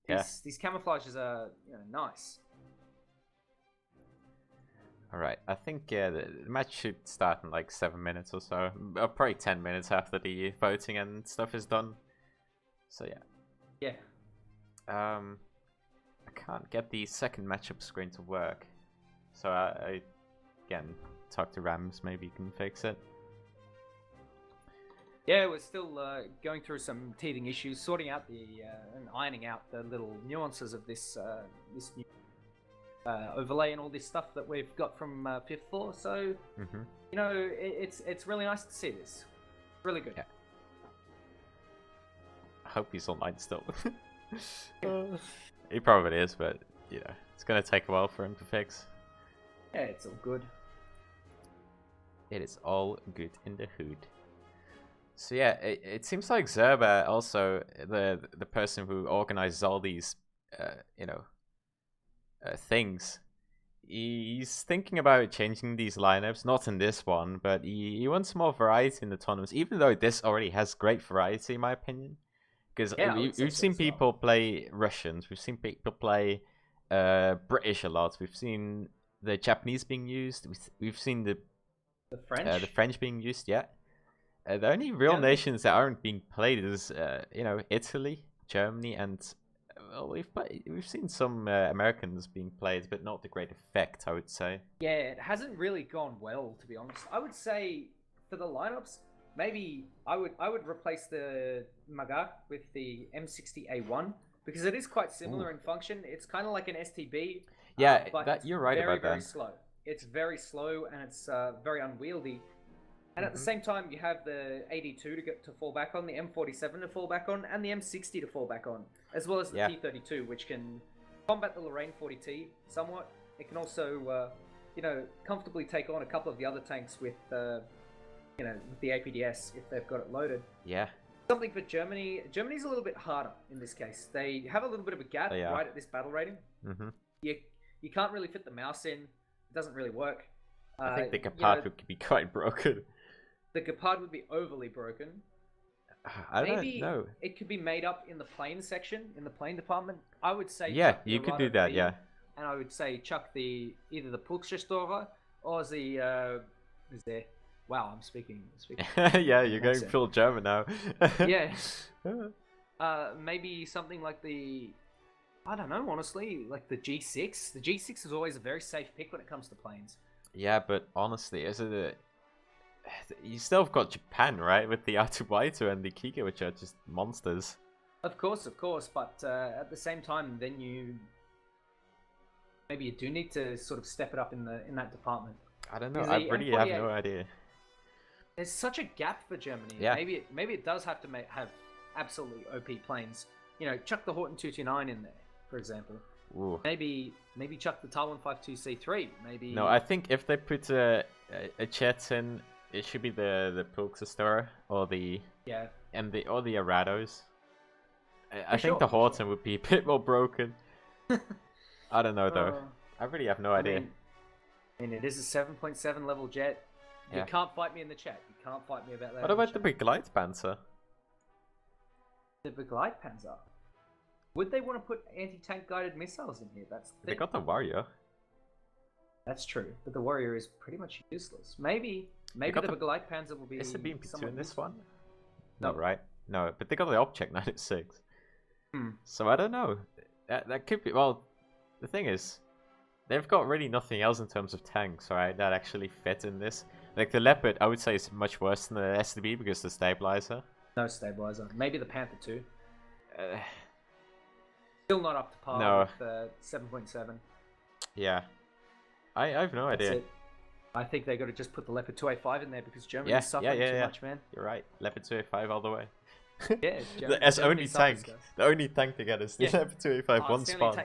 A: These camouflages are, you know, nice.
B: All right, I think the match should start in like 7 minutes or so, probably 10 minutes after the voting and stuff is done. So yeah. I can't get the second matchup screen to work, so I again talk to Rams. Maybe you can fix it.
A: Yeah, we're still going through some teething issues, sorting out and ironing out the little nuances of this new overlay and all this stuff that we've got from fifth floor. So you know, it's really nice to see this. Really good.
B: Yeah. I hope he's online still. He probably is, but you know, it's gonna take a while for him to fix.
A: Yeah, it's all good.
B: It is all good in the hood. So yeah, it seems like Zerba, also the person who organizes all these, you know, things, he's thinking about changing these lineups. Not in this one, but he wants more variety in the tournaments. Even though this already has great variety, in my opinion, because we've seen people play Russians, we've seen people play British a lot. We've seen the Japanese being used. We've seen the French being used. Yeah. The only real nations that aren't being played is, you know, Italy, Germany, and well, we've seen some Americans being played, but not to great effect, I would say.
A: Yeah, it hasn't really gone well, to be honest. I would say for the lineups, maybe I would replace the Maga with the M60A1 because it is quite similar in function. It's kind of like an STB.
B: Yeah,
A: but
B: you're right about that.
A: Very slow. It's very slow and it's very unwieldy. And at the same time, you have the 82 to fall back on, the M47 to fall back on, and the M60 to fall back on, as well as the T32, which can combat the Lorraine 40T somewhat. It can also, you know, comfortably take on a couple of the other tanks with, you know, with the APDS if they've got it loaded.
B: Yeah.
A: Something for Germany. Germany's a little bit harder in this case. They have a little bit of a gap right at this battle rating. You can't really fit the mouse in. It doesn't really work.
B: I think the Gepard would be quite broken.
A: The Gepard would be overly broken.
B: I don't know.
A: It could be made up in the plane section, in the plane department. I would say
B: you could do that, yeah.
A: And I would say chuck either the Pulksgestora or the Wow, I'm speaking.
B: Yeah, you're going full German now.
A: Yeah. Maybe something like the, I don't know, honestly, like the G6. The G6 is always a very safe pick when it comes to planes.
B: Yeah, but honestly, is it a... You still have got Japan, right? With the Atubaito and the Kika, which are just monsters.
A: Of course, but at the same time, then maybe you do need to sort of step it up in that department.
B: I don't know. I really have no idea.
A: There's such a gap for Germany.
B: Yeah.
A: Maybe it does have to have absolutely OP planes. You know, chuck the Horten 229 in there, for example.
B: Ooh.
A: Maybe chuck the TAR 152C3. Maybe.
B: No, I think if they put a jet in, it should be the Pilksistor or the or the Arados. I think the Horten would be a bit more broken. I don't know though. I really have no idea.
A: I mean, it is a 7.7 level jet. You can't fight me in the chat. You can't fight me about that.
B: What about the Begleitpanzer?
A: The Begleitpanzer? Would they want to put anti-tank guided missiles in here? That's the thing.
B: They got the Warrior.
A: That's true, but the Warrior is pretty much useless. Maybe the Begleitpanzer will be.
B: Is the BMP2 in this
A: useful.
B: one? No, right? No, but they got the Object 96.
A: Hmm.
B: So I don't know. That could be. Well, the thing is, they've got really nothing else in terms of tanks, right? That actually fit in this. Like the Leopard, I would say is much worse than the SDB because the stabilizer.
A: No stabilizer. Maybe the Panther 2. Still not up to par with 7.7.
B: Yeah. I have no idea.
A: It. I think they got to just put the Leopard 2A5 in there because Germany is suffering too much, man.
B: You're right. Leopard 2A5 all the way.
A: Yeah,
B: the only tank to get is the Leopard 2A5 one spawn.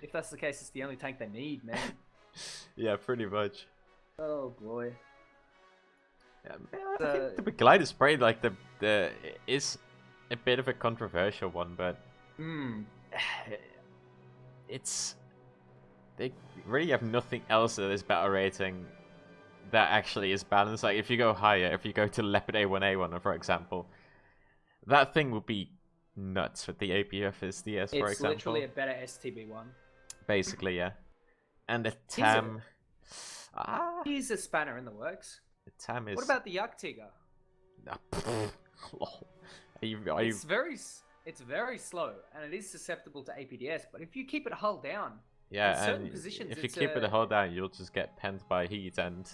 A: If that's the case, it's the only tank they need, man.
B: Yeah, pretty much.
A: Oh boy.
B: Yeah, I think the Glider spray, like the is a bit of a controversial one, but they really have nothing else that is better rating that actually is balanced. Like if you go higher, if you go to Leopard A1A1, for example, that thing would be nuts with the APF SDS, for example.
A: It's literally a better STB1.
B: Basically, yeah. And the TAM...
A: He's a spanner in the works.
B: The TAM is...
A: What about the Jagdtiger? It's very slow, and it is susceptible to APDS, but if you keep it hull down, in certain positions,
B: if you keep it hull down, you'll just get penned by Heat and...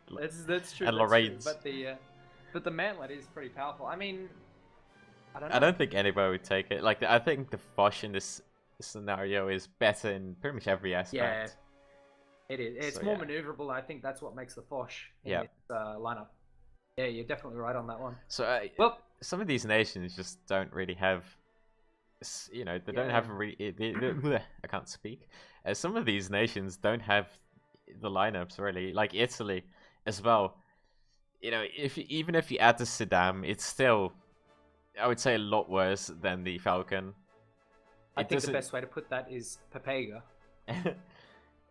A: that's true.
B: And Lorraine's.
A: But the Mantlet is pretty powerful. I mean...
B: I don't think anybody would take it. Like, I think the Foch in this scenario is better in pretty much every aspect.
A: Yeah, it is. It's more maneuverable, and I think that's what makes the Foch in this lineup. Yeah, you're definitely right on that one.
B: So, some of these nations just don't really have, you know, they don't have really. I can't speak. Some of these nations don't have the lineups really. Like Italy, as well. You know, even if you add the Saddam, it's still, I would say, a lot worse than the Falcon.
A: I think the best way to put that is Papega.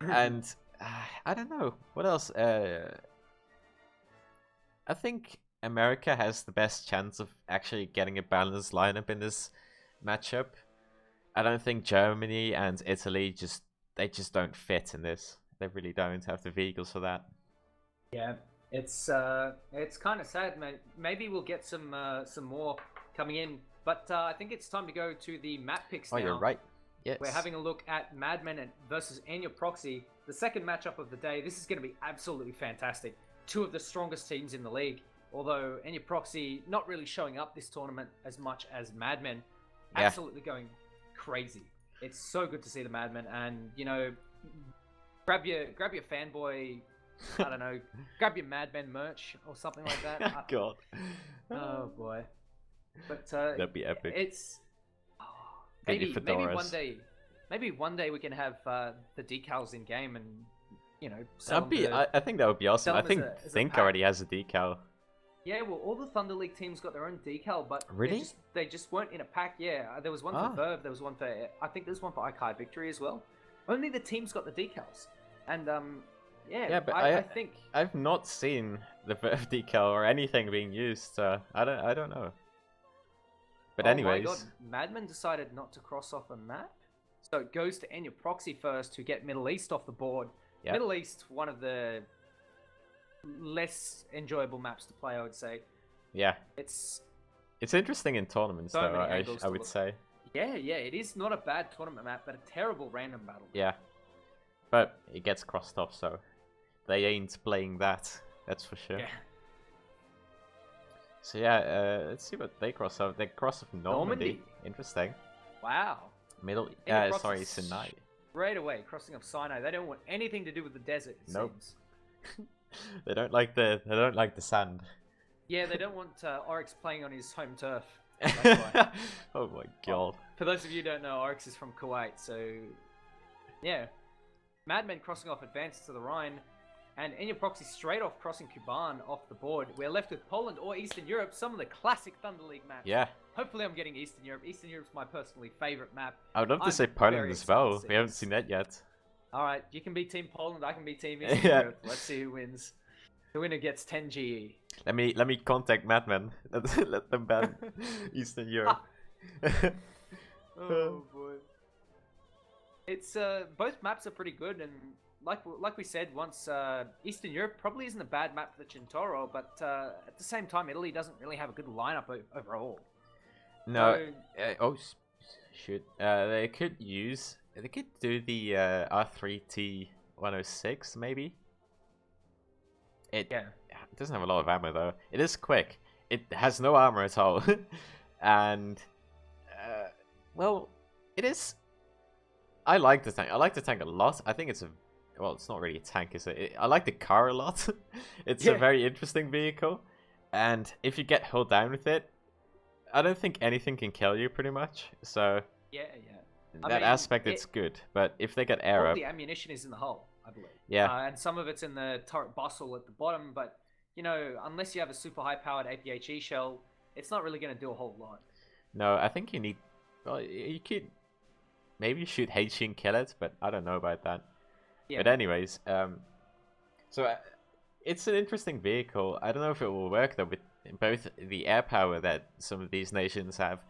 B: And I don't know what else. I think America has the best chance of actually getting a balanced lineup in this matchup. I don't think Germany and Italy just don't fit in this. They really don't have the vehicles for that.
A: Yeah, it's kind of sad. Maybe we'll get some more coming in, but I think it's time to go to the map picks now.
B: Oh, you're right. Yes.
A: We're having a look at Madmen versus Enya Proxy, the second matchup of the day. This is going to be absolutely fantastic. Two of the strongest teams in the league, although Enya Proxy not really showing up this tournament as much as Madmen. Absolutely going crazy. It's so good to see the Madmen, and you know, grab your fanboy, I don't know, grab your Madmen merch or something like that.
B: God.
A: Oh boy. But
B: that'd be epic.
A: It's maybe one day we can have the decals in game, and you know,
B: I think that would be awesome. I think Think already has a decal.
A: Yeah, well, all the Thunder League teams got their own decal, but
B: really
A: they just weren't in a pack. Yeah, there was one for Verve, there was one for, I think there's one for iCard Victory as well. Only the teams got the decals, and
B: but
A: I think
B: I've not seen the Verve decal or anything being used, so I don't know. But anyways,
A: my God, Madmen decided not to cross off a map, so it goes to Enya Proxy first to get Middle East off the board. Yep. Middle East, one of the less enjoyable maps to play, I would say.
B: Yeah.
A: It's
B: interesting in tournaments,
A: so
B: though,
A: many angles
B: I
A: to
B: would
A: look.
B: say.
A: Yeah, it is not a bad tournament map, but a terrible random battle.
B: Yeah. But it gets crossed off, so they ain't playing that. That's for sure.
A: Yeah.
B: So yeah, let's see what they cross off. They cross off Normandy. Interesting.
A: Wow.
B: Middle.
A: They cross
B: Sorry,
A: off
B: Sinai.
A: Straight away, crossing off Sinai. They don't want anything to do with the desert. It
B: Nope.
A: seems.
B: They don't like the sand.
A: Yeah, they don't want Oryx playing on his home turf. That's why.
B: Oh my god.
A: For those of you who don't know, Oryx is from Kuwait, so yeah. Madmen crossing off Advance to the Rhine, and Enya Proxy straight off crossing Kuban off the board. We're left with Poland or Eastern Europe, some of the classic Thunder League maps.
B: Yeah.
A: Hopefully I'm getting Eastern Europe. Eastern Europe's my personally favourite map.
B: I would love to
A: I'm
B: say
A: very
B: Poland as
A: excited
B: well.
A: to see
B: We haven't
A: this.
B: seen that yet.
A: Alright, you can be Team Poland, I can be Team Eastern
B: Yeah.
A: Europe. Let's see who wins. The winner gets 10 GE.
B: Let me contact Madmen. Let them ban Eastern Europe.
A: Oh boy. It's both maps are pretty good, and like we said once, Eastern Europe probably isn't a bad map for the Centauro, but at the same time, Italy doesn't really have a good lineup overall.
B: No. Shoot. They could do the R3T 106 maybe. It doesn't have a lot of ammo though. It is quick. It has no armor at all, and well, it is. I like the tank. I like the tank a lot. I think it's a well, it's not really a tank, is it? I like the car a lot. It's a very interesting vehicle, and if you get held down with it, I don't think anything can kill you pretty much. So that aspect it's good. But if they get air
A: all
B: up,
A: the ammunition is in the hull, I believe.
B: Yeah.
A: And some of it's in the turret bustle at the bottom, but you know, unless you have a super high-powered APHE shell, it's not really going to do a whole lot.
B: No, I think you need. Well, you could maybe shoot HE and kill it, but I don't know about that. Yeah. But anyways, so it's an interesting vehicle. I don't know if it will work though with both the air power that some of these nations have,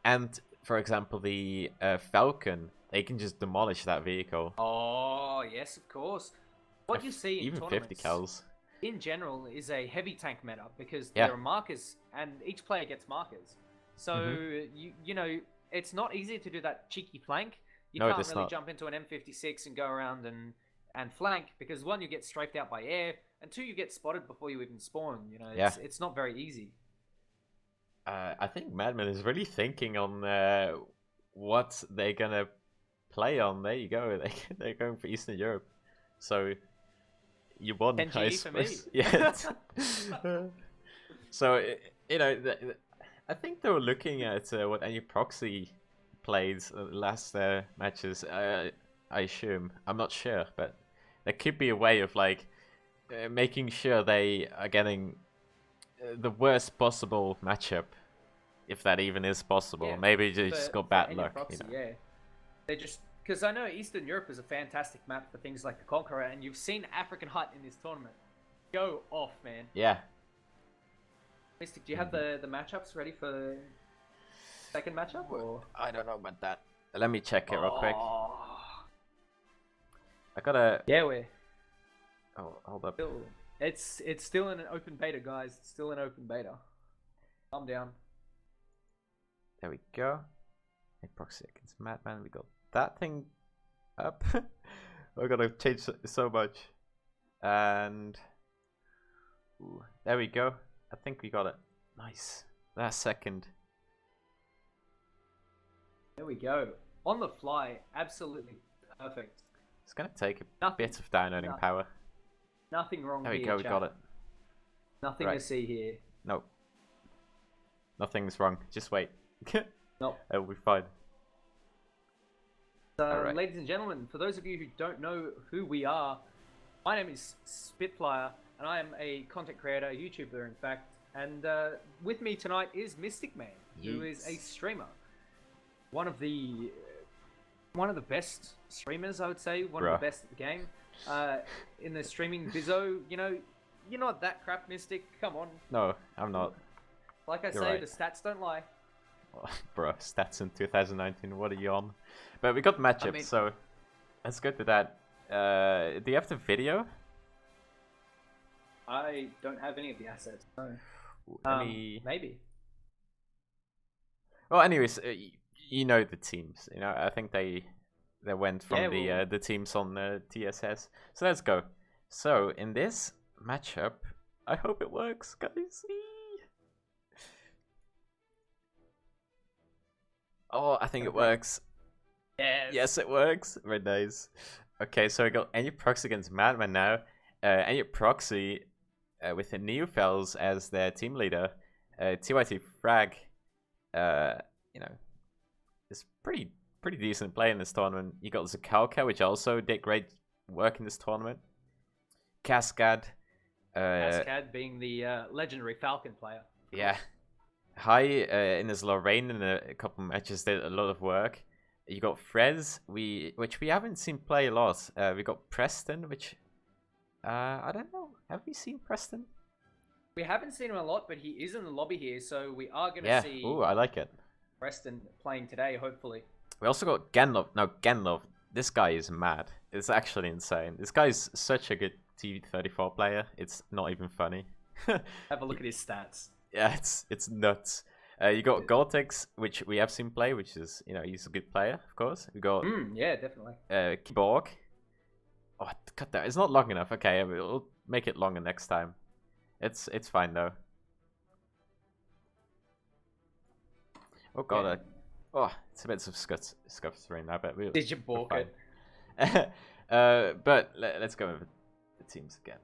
B: and for example the Falcon. They can just demolish that vehicle.
A: Oh yes, of course. What you see in
B: even
A: tournaments,
B: 50 cals
A: in general is a heavy tank meta because there are markers and each player gets markers. So you know it's not easy to do that cheeky flank. You can't really jump into an M56 and go around and flank because one, you get strafed out by air, and two, you get spotted before you even spawn. You know, it's not very easy.
B: I think Madman is really thinking on what they're gonna play on. There you go. They're going for Eastern Europe. So you won.
A: 10 GE for me.
B: Yeah. So you know, I think they were looking at what any proxy played last matches. I assume. I'm not sure, but there could be a way of like making sure they are getting the worst possible matchup, if that even is possible. Maybe they just got bad luck.
A: Proxy,
B: you know?
A: Yeah, they just because I know Eastern Europe is a fantastic map for things like the Conqueror, and you've seen African Hut in this tournament. Go off, man.
B: Yeah.
A: Mystic, do you have the matchups ready for the second matchup? Or?
B: I don't know about that. Let me check it real quick. I gotta.
A: Yeah, we're.
B: Oh, hold up.
A: It's still in an open beta, guys. It's still in open beta. Calm down.
B: There we go. Hey, proxy against Madman. We got that thing up. We're gonna change so much. And ooh, there we go. I think we got it. Nice. That second.
A: There we go. On the fly. Absolutely perfect.
B: It's gonna take a bit of downloading power.
A: Nothing wrong here.
B: There we go, we got it.
A: Nothing to see here.
B: No. Nothing's wrong. Just wait.
A: Nope.
B: It'll be fine.
A: So, ladies and gentlemen, for those of you who don't know who we are, my name is Spitflyer, and I am a content creator, a YouTuber, in fact. And with me tonight is Mystic Man, who is a streamer. One of the best streamers, I would say. One of the best at the game. In the streaming bizzo, you know, you're not that crap, Mystic. Come on.
B: No, I'm not.
A: Like I say, the stats don't lie.
B: Oh, bro, stats in 2019, what are you on? But we got matchups, so let's go to that. Do you have the video?
A: I don't have any of the assets. So, maybe.
B: Well, anyways, you know the teams. You know, I think they went from the teams on the TSS. So let's go. So in this matchup, I hope it works, guys. Oh, I think it works.
A: Yes.
B: Yes, it works. Very nice. Okay, so we got Any Proxy against Madman now. Any Proxy with the Neofels as their team leader. TYT Frag, you know, is pretty decent play in this tournament. You got Zakalka, which also did great work in this tournament. Cascade.
A: Cascade being the legendary Falcon player.
B: Yeah. High in his Lorraine in a couple matches did a lot of work. You got Frez, which we haven't seen play a lot. We got Preston, which I don't know. Have we seen Preston?
A: We haven't seen him a lot, but he is in the lobby here, so we are going to see.
B: Ooh, I like it.
A: Preston playing today, hopefully.
B: We also got Genlov. No, Genlov. This guy is mad. It's actually insane. This guy is such a good TV34 player. It's not even funny.
A: Have a look at his stats.
B: Yeah, it's nuts. You got Gore-Tex, which we have seen play, which is, you know, he's a good player, of course. We got
A: yeah, definitely.
B: Borg. Oh, cut that. It's not long enough. Okay, we'll make it longer next time. It's fine though. Oh god,
A: yeah.
B: It's a bit of scuffering now, but we'll.
A: Did you balk it?
B: But let's go over the teams again.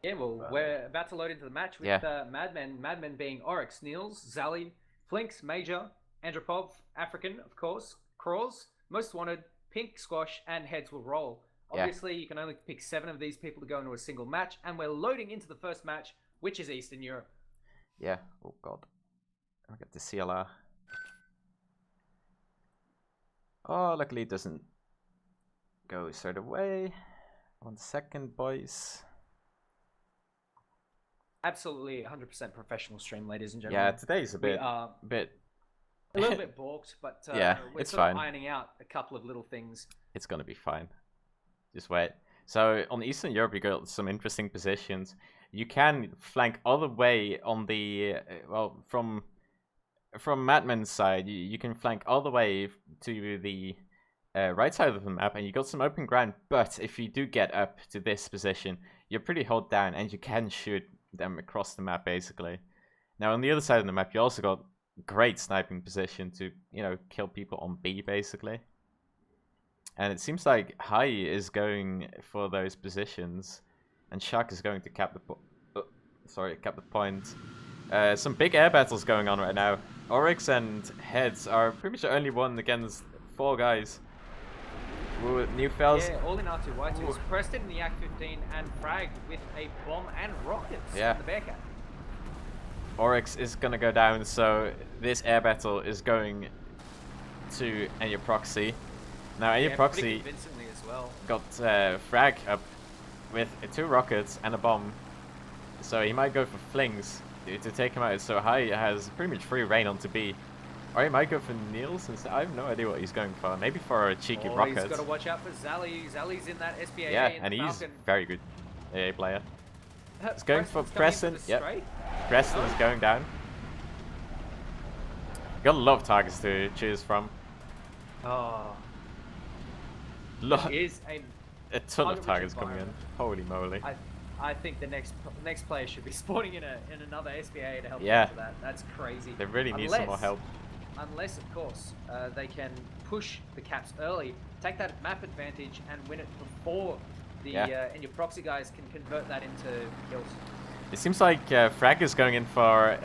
A: Yeah, well, we're about to load into the match with Madmen being Oryx, Niels, Zally, Flinks, Major, Andropov, African, of course, Crawls, Most Wanted, Pink, Squash, and Heads will roll. Obviously, you can only pick 7 of these people to go into a single match, and we're loading into the first match, which is Eastern Europe.
B: Yeah, oh god. I got the CLR. Oh, luckily it doesn't go straight away. 1 second, boys.
A: Absolutely 100% professional stream, ladies and gentlemen.
B: Yeah, today's a bit
A: a little bit balked, but
B: yeah,
A: we're
B: it's
A: sort of
B: fine.
A: ironing out a couple of little things.
B: It's gonna be fine. Just wait. So on Eastern Europe, you got some interesting positions. You can flank all the way on the from Madman's side. You can flank all the way to the right side of the map, and you got some open ground. But if you do get up to this position, you're pretty held down, and you can shoot them across the map basically. Now on the other side of the map, you also got great sniping position to, you know, kill people on B basically. And it seems like Hai is going for those positions, and Shaq is going to cap the point. Some big air battles going on right now. Oryx and Heads are pretty much the only one against 4 guys. Ooh, Neofels.
A: Yeah, all in R2Y2s. Preston in the Yak 15 and Frag with a bomb and rockets in the Bearcat.
B: Oryx is gonna go down, so this air battle is going to Enya Proxy. Now Enya Proxy
A: convincingly as well.
B: got Frag up with 2 rockets and a bomb, so he might go for flings to take him out. So Hai has pretty much free reign onto B. Or he might go for Niels instead. I have no idea what he's going for. Maybe for a cheeky rocket.
A: He's got to watch out for Zally. Zally's in that SPA.
B: Yeah, and he's very good AA player. He's going for Preston. Yep. Preston is going down. Got a lot of targets to choose from.
A: Oh.
B: Is a ton of targets coming in. Holy moly.
A: I think the next player should be spawning in another SPA to help them for that. That's crazy.
B: They really need some more help.
A: Unless, of course, they can push the caps early, take that map advantage, and win it before the and your proxy guys can convert that into kills.
B: It seems like Frag is going in for,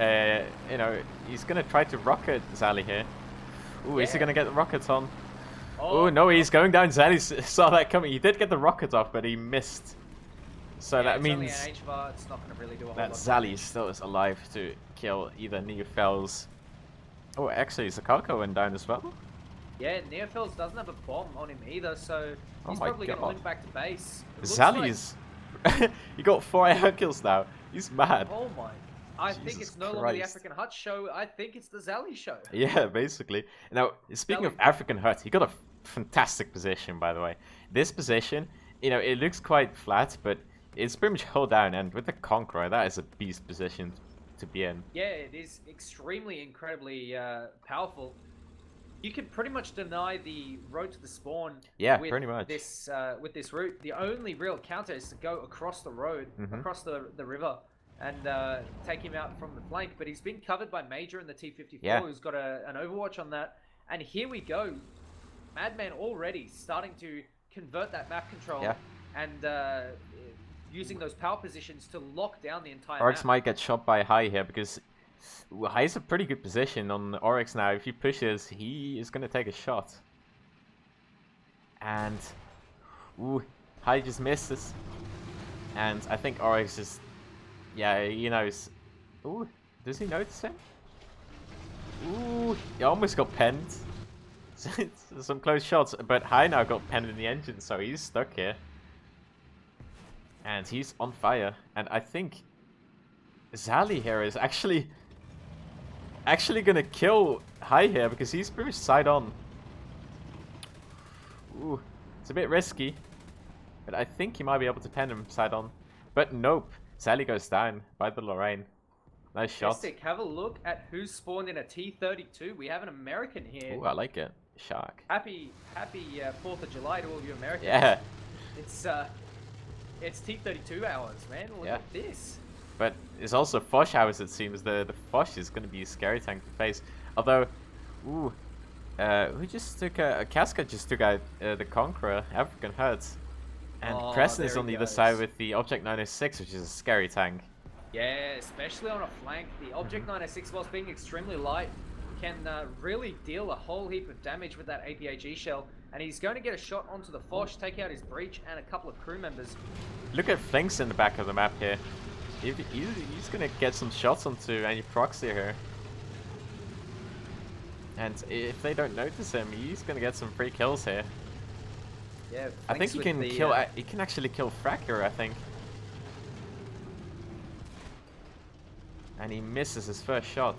B: you know, he's going to try to rocket Zally here. Ooh, is he going to get the rockets on? Oh, no, he's going down. Zally saw that coming. He did get the rocket off, but he missed. So that means
A: only an HVAR, it's not going to really do a whole
B: that
A: lot.
B: Zally still is alive to kill either Neofels. Oh, actually, Zakalka went down as well.
A: Yeah, Neofels doesn't have a bomb on him either, so he's probably going to limp back to base.
B: Zally's... he got 4 air kills now. He's mad.
A: Oh my. I think it's no longer the African Hut show. I think it's the Zally show.
B: Yeah, basically. Now, speaking of African Hut, he got a fantastic position, by the way. This position, you know, it looks quite flat, but it's pretty much hold down, and with the Conqueror, that is a beast position to be in.
A: Yeah, it is extremely, incredibly powerful. You can pretty much deny the road to the spawn.
B: Yeah,
A: with
B: pretty much.
A: With this route, the only real counter is to go across the road, across the river, and take him out from the flank. But he's been covered by Major in the T-54, who's got an overwatch on that. And here we go, Madman already starting to convert that map control and using those power positions to lock down the entire
B: Oryx
A: map.
B: might get shot by High here because High's a pretty good position on Oryx now. If he pushes, he is going to take a shot. And ooh, High just misses. And I think Oryx is, yeah, he knows. Ooh, does he notice him? Ooh, he almost got penned. Some close shots, but High now got penned in the engine, so he's stuck here. And he's on fire. And I think Zali here is actually gonna kill High here because he's pretty much side on. Ooh, it's a bit risky, but I think he might be able to pen him side on. But nope, Zali goes down by the Lorraine. Nice shot.
A: Mystic, have a look at who's spawned in a T-32. We have an American here.
B: Ooh, I like it. Shark.
A: Happy 4th of July to all you Americans.
B: Yeah.
A: It's T-32 hours, man. Look at this.
B: But it's also Foch hours, it seems. The Foch is going to be a scary tank to face. Although, ooh, who just took Casca just took out the Conqueror, African Hurts. And Preston is on the other side with the Object 906, which is a scary tank.
A: Yeah, especially on a flank. The Object 906, whilst being extremely light, can really deal a whole heap of damage with that APHE shell. And he's going to get a shot onto the Foch, take out his breach and a couple of crew members.
B: Look at Flinks in the back of the map here. He's going to get some shots onto any proxy here. And if they don't notice him, he's going to get some free kills here.
A: Yeah,
B: I think he can kill. He can actually kill Fracker, I think. And he misses his first shot.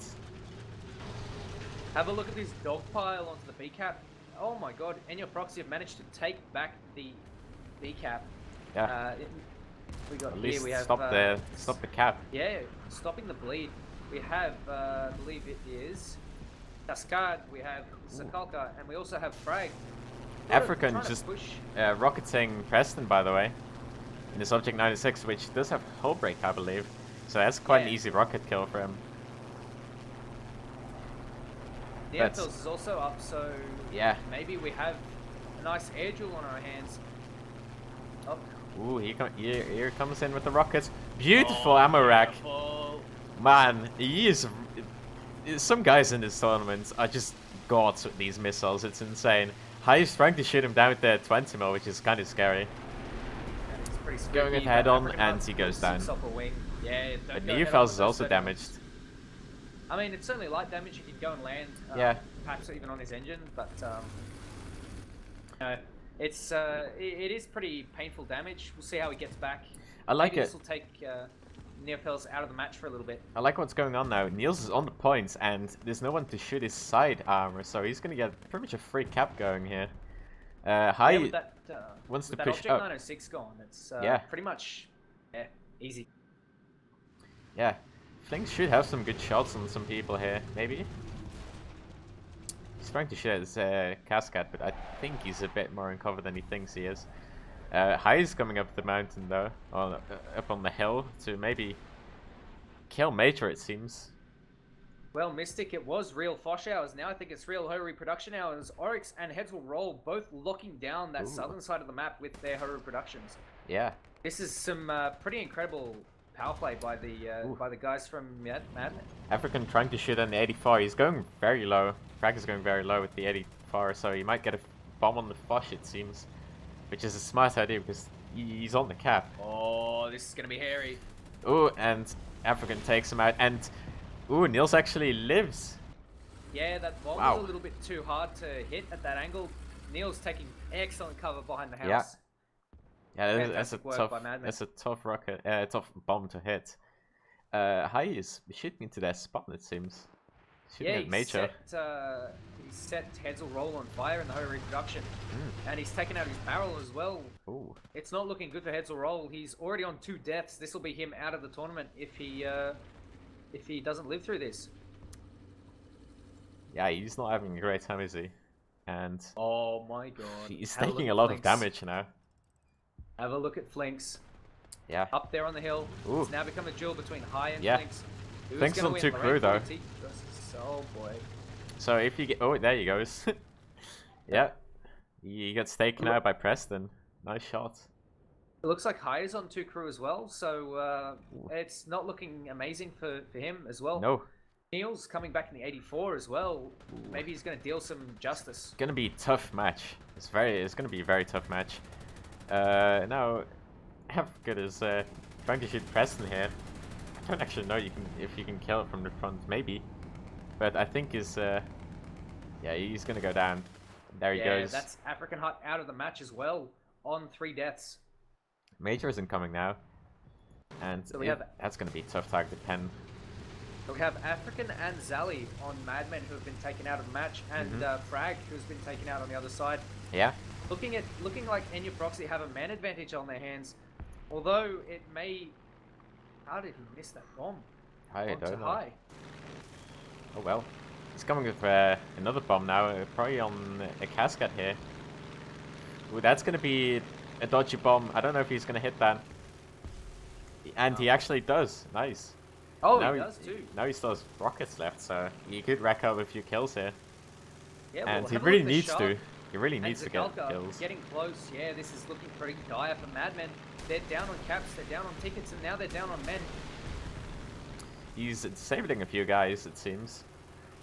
A: Have a look at this dog pile onto the B cap. Oh my god, and your proxy have managed to take back the B cap.
B: Yeah.
A: We got
B: At least
A: we have
B: stop the cap.
A: Yeah, stopping the bleed. We have, I believe it is Cascade, we have Sakalka, and we also have Frag.
B: African just rocketing Preston, by the way, in this Object 96, which does have hull break, I believe. So that's quite an easy rocket kill for him.
A: The Airfields is also up, so
B: yeah,
A: maybe we have a nice air duel on our hands. Oh.
B: Ooh, here comes in with the rockets. Beautiful ammo rack. Man, some guys in this tournament are just gods with these missiles. It's insane. High's trying to shoot him down with the 20mm, which is kind of scary. Going with head on, and he goes down.
A: Yeah,
B: but Neufels is also damaged.
A: I mean, it's certainly light damage. You can go and land, perhaps even on his engine, but it is pretty painful damage. We'll see how he gets back.
B: I like
A: Maybe
B: it.
A: This will take Neopels out of the match for a little bit.
B: I like what's going on now. Niels is on the points, and there's no one to shoot his side armor, so he's going to get pretty much a free cap going here. High
A: with that,
B: wants
A: with
B: to
A: that
B: push
A: Object
B: up.
A: 906 gone, it's pretty much easy.
B: Yeah, Flink should have some good shots on some people here, maybe. He's trying to shoot his Cascade, but I think he's a bit more in cover than he thinks he is. High is coming up the mountain though, or up on the hill to maybe kill Major, it seems.
A: Well, Mystic, it was real Foch hours. Now I think it's real Haru production hours. Oryx and Heads will roll, both locking down that southern side of the map with their Haru productions.
B: Yeah.
A: This is some pretty incredible power play by the guys from Madman.
B: African trying to shoot an 84. He's going very low. Frag is going very low with the 84, so he might get a bomb on the Foch, it seems. Which is a smart idea because he's on the cap.
A: Oh, this is going to be hairy.
B: Ooh, and African takes him out. And, ooh, Niels actually lives.
A: Yeah, that bomb was a little bit too hard to hit at that angle. Niels taking excellent cover behind the house.
B: Yeah, that's a tough rocket, tough bomb to hit. High is shooting into their spawn, it seems. Shooting at Major.
A: set Hetzel Roll on fire in the Ho reproduction. And he's taken out his barrel as well.
B: Ooh.
A: It's not looking good for Hetzel Roll. He's already on 2 deaths. This will be him out of the tournament if he doesn't live through this.
B: Yeah, he's not having a great time, is he? And
A: oh my god.
B: He's taking a lot of damage now.
A: Have a look at Flinks.
B: Yeah.
A: Up there on the hill.
B: Ooh.
A: It's now become a duel between High and
B: Yeah.
A: Flinks. Who's
B: Flinks
A: gonna
B: on
A: win,
B: 2 crew though.
A: Oh boy.
B: So if you get... Oh, there he goes. Yeah. He gets taken out by Preston. Nice shot.
A: It looks like High is on 2 crew as well, so it's not looking amazing for him as well.
B: No.
A: Neil's coming back in the 84 as well. Maybe he's going to deal some justice.
B: It's gonna be a tough match. It's gonna be a very tough match. Now, Africa is trying to shoot Preston here. I don't actually know if you can kill it from the front, maybe. But I think yeah, he's gonna go down. There he goes.
A: Yeah, that's African Hut out of the match as well, on 3 deaths.
B: Major is incoming now. And
A: so
B: that's gonna be a tough target to pen.
A: So we have African and Zali on Madmen who have been taken out of the match, and Frag who's been taken out on the other side.
B: Yeah.
A: Looking like n4sty have a man advantage on their hands, although it may. How did he miss that bomb?
B: I don't know.
A: High.
B: Oh well. He's coming with another bomb now, probably on a cascade here. Ooh, that's gonna be a dodgy bomb. I don't know if he's gonna hit that. And he actually does. Nice.
A: Oh,
B: now
A: he does too.
B: Now he still has rockets left, so he could rack up a few kills here.
A: Yeah,
B: and
A: well,
B: he really needs to. He really needs to get kills.
A: Getting close. Yeah, this is looking pretty dire for Madmen. They're down on caps, they're down on tickets, and now they're down on men.
B: He's disabling a few guys, it seems.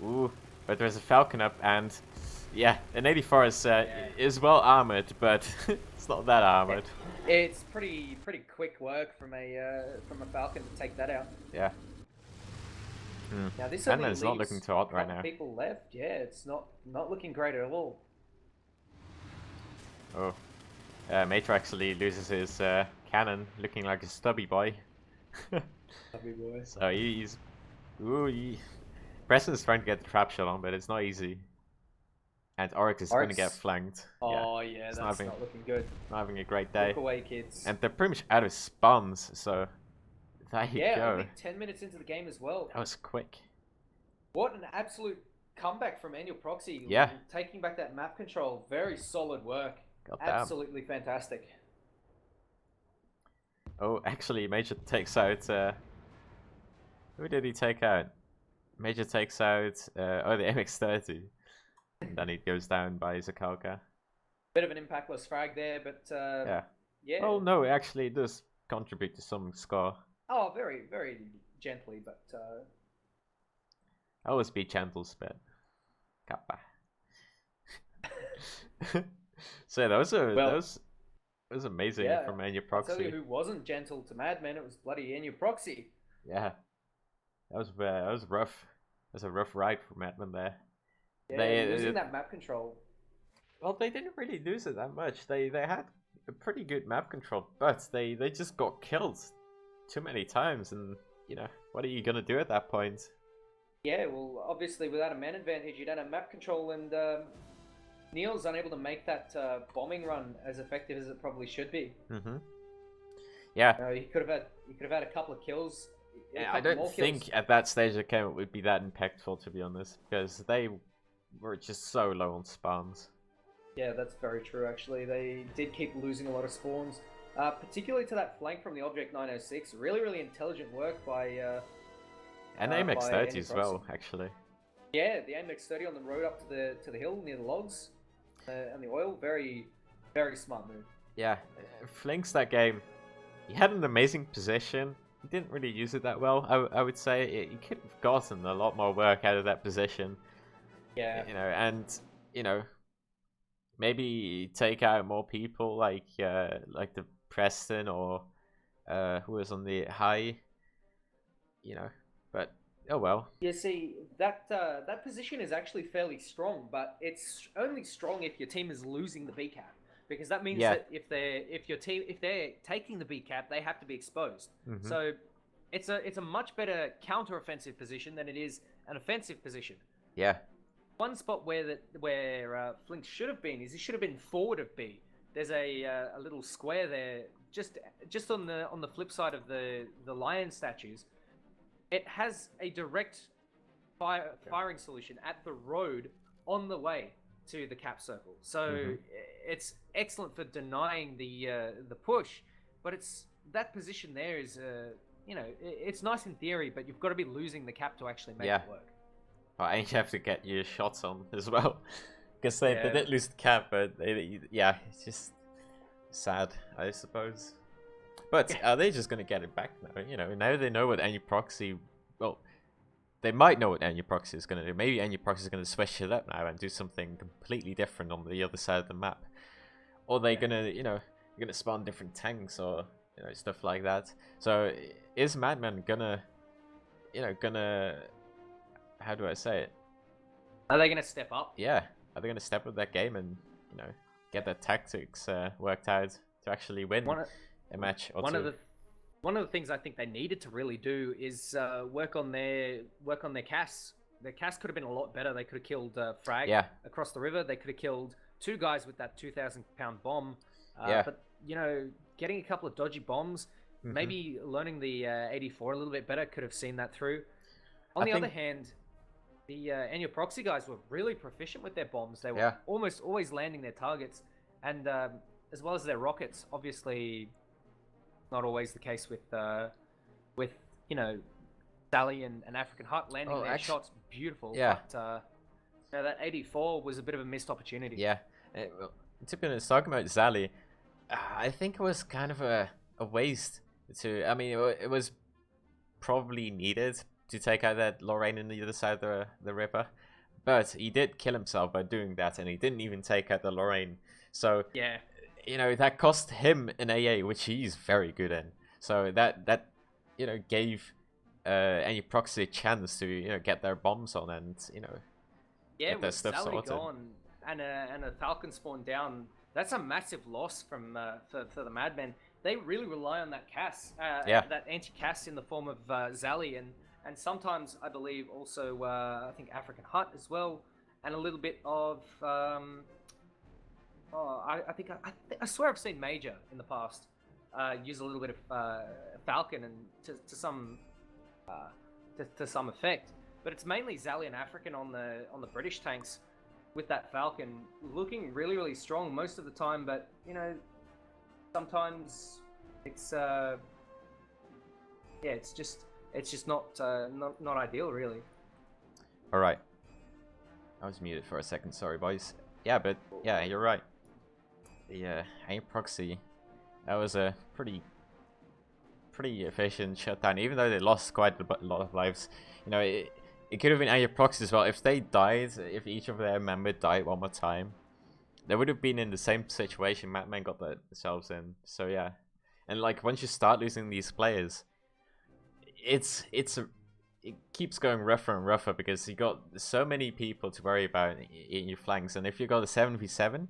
B: Ooh, but there's a Falcon up, and yeah, an 84 is well armored, but it's not that armored.
A: It's pretty quick work from a Falcon to take that out.
B: Yeah.
A: Now this only
B: leaves not looking too hot right now.
A: People left. Yeah, it's not looking great at all.
B: Oh, Major actually loses his cannon, looking like a stubby boy.
A: Stubby boy.
B: So he's... Ooh, Preston's trying to get the trap shot on, but it's not easy. And Oryx is going to get flanked.
A: Oh yeah, that's not looking good.
B: Not having a great day.
A: Look away, kids.
B: And they're pretty much out of spawns, so there you go.
A: Yeah, only 10 minutes into the game as well.
B: That was quick.
A: What an absolute comeback from n4sty.
B: Yeah.
A: Taking back that map control. Very solid work. Absolutely fantastic.
B: Oh, actually, Major takes out... who did he take out? Major takes out... oh, the MX-30. And then he goes down by Zakalka.
A: Bit of an impactless frag there, but... yeah.
B: Oh, no, actually, it does contribute to some score.
A: Oh, very, very gently, but...
B: Always be gentle, Spit. Kappa. So that was amazing from n4sty.
A: I'll tell you who wasn't gentle to Madmen, it was bloody n4sty.
B: Yeah. That was rough. That was a rough ride for Madmen there.
A: Yeah, losing that map control.
B: Well, they didn't really lose it that much. They had a pretty good map control, but they just got killed too many times, and you know, what are you gonna do at that point? Yeah,
A: well, obviously without a man advantage, you don't have map control, and Neil's unable to make that bombing run as effective as it probably should be.
B: Yeah.
A: He could have had a couple of kills.
B: Yeah, I don't think at that stage of the game it would be that impactful, to be honest, because they were just so low on spawns. Yeah,
A: that's very true, actually. They did keep losing a lot of spawns, particularly to that flank from the Object 906. Really, really intelligent work by...
B: and MX-30 as well, actually.
A: Yeah, the MX-30 on the road up to the hill near the logs and the oil. Very, very smart move.
B: Yeah, Flinks that game, he had an amazing position. He didn't really use it that well. I would say he could have gotten a lot more work out of that position.
A: Yeah.
B: You know, and you know, maybe take out more people like the Preston or who was on the high. You know, but oh well.
A: You see, that position is actually fairly strong, but it's only strong if your team is losing the B cap. Because that means that if they're taking the B cap, they have to be exposed. So it's a much better counter-offensive position than it is an offensive position.
B: Yeah.
A: one spot where Flink should have been is he should have been forward of B. There's a little square there, just on the flip side of the lion statues. It has a direct firing solution at the road on the way to the cap circle. So it's excellent for denying the push, but that position there is it's nice in theory, but you've got to be losing the cap to actually make it work.
B: Well, and you have to get your shots on as well, because they did lose the cap, but it's just sad, I suppose. But are they just gonna get it back now? You know, now they know what any proxy. Well, they might know what any proxy is gonna do. Maybe any proxy is gonna switch it up now and do something completely different on the other side of the map, or they're gonna, gonna spawn different tanks or stuff like that. So is Madman gonna, how do I say it?
A: Are they gonna step up?
B: Yeah, are they gonna step up that game and get their tactics worked out to actually win a match or two?
A: One of the things I think they needed to really do is work on their CAS. Their CAS could have been a lot better. They could have killed Frag across the river. They could have killed 2 guys with that 2,000-pound bomb. But getting a couple of dodgy bombs, maybe learning the 84 a little bit better could have seen that through. On the other hand, the Enya Proxy guys were really proficient with their bombs. They were almost always landing their targets, and as well as their rockets. Obviously, not always the case with Sally and African Hut landing their shots beautiful.
B: Yeah.
A: But that 84 was a bit of a missed opportunity.
B: Yeah. To be honest, talking about Zally, I think it was kind of a waste to. I mean, it was probably needed to take out that Lorraine on the other side of the river, but he did kill himself by doing that, and he didn't even take out the Lorraine. So that cost him an AA, which he's very good in. So that gave any proxy a chance to get their bombs on and get their stuff
A: Sally
B: sorted.
A: Gone and a Falcon spawn down. That's a massive loss from for the Madmen. They really rely on that CAS, that anti-CAS in the form of Zally and sometimes I believe also I think African Hut as well, and a little bit of I swear I've seen Major in the past use a little bit of Falcon and to some effect, but it's mainly Zally and African on the British tanks with that Falcon looking really, really strong most of the time, but sometimes it's it's just not ideal, really.
B: All right, I was muted for a second. Sorry, boys. Yeah, but yeah, you're right. The AIM proxy, that was a pretty efficient shutdown. Even though they lost quite a lot of lives, it could have been AIM proxy as well. If they died, if each of their member died one more time, they would have been in the same situation. Madman got themselves in. So yeah, and like once you start losing these players, it keeps going rougher and rougher because you got so many people to worry about in your flanks, and if you got a 7v7,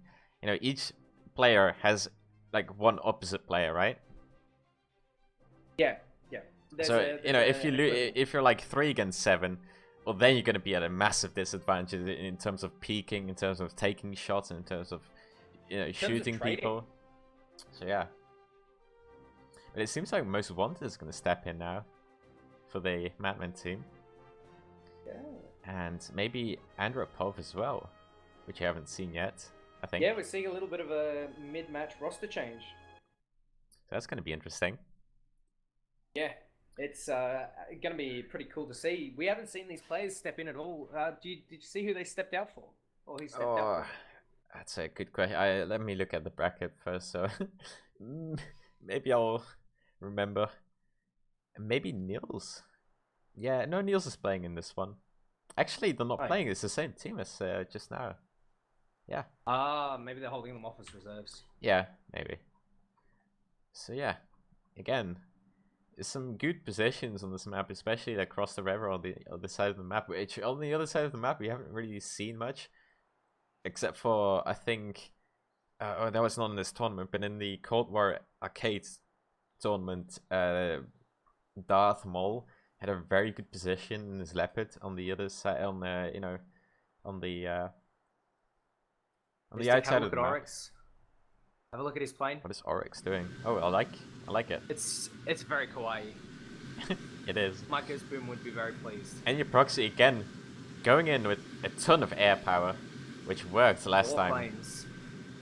B: each player has like one opposite player, right?
A: Yeah.
B: So if you're like 3 against 7, well then you're going to be at a massive disadvantage in terms of peeking, in terms of taking shots, in terms of shooting people. So yeah, but it seems like Most Wanted is going to step in now for the Madman team.
A: Yeah.
B: And maybe Andropov as well, which you haven't seen yet, I think.
A: Yeah, we're seeing a little bit of a mid-match roster change.
B: So that's going to be interesting.
A: Yeah, it's going to be pretty cool to see. We haven't seen these players step in at all. Did you see who they stepped out for? Or who stepped out for?
B: That's a good question. Let me look at the bracket first. So maybe I'll remember. Maybe Niels. Yeah, no, Niels is playing in this one. Actually, they're not playing. It's the same team as just now. Yeah.
A: Maybe they're holding them off as reserves.
B: Yeah, maybe. So yeah, again, there's some good positions on this map, especially across the river on the other side of the map. Which on the other side of the map we haven't really seen much, except for I think, that was not in this tournament, but in the Cold War Arcade tournament, Darth Maul had a very good position in his leopard on the other side, on on the
A: Just
B: outside
A: have a
B: of
A: look
B: the
A: at
B: map.
A: Oryx. Have a look at his plane.
B: What is Oryx doing? Oh, I like it.
A: It's very kawaii.
B: It is.
A: Mike Boom would be very pleased.
B: And your proxy again, going in with a ton of air power, which worked last
A: 4
B: time.
A: planes,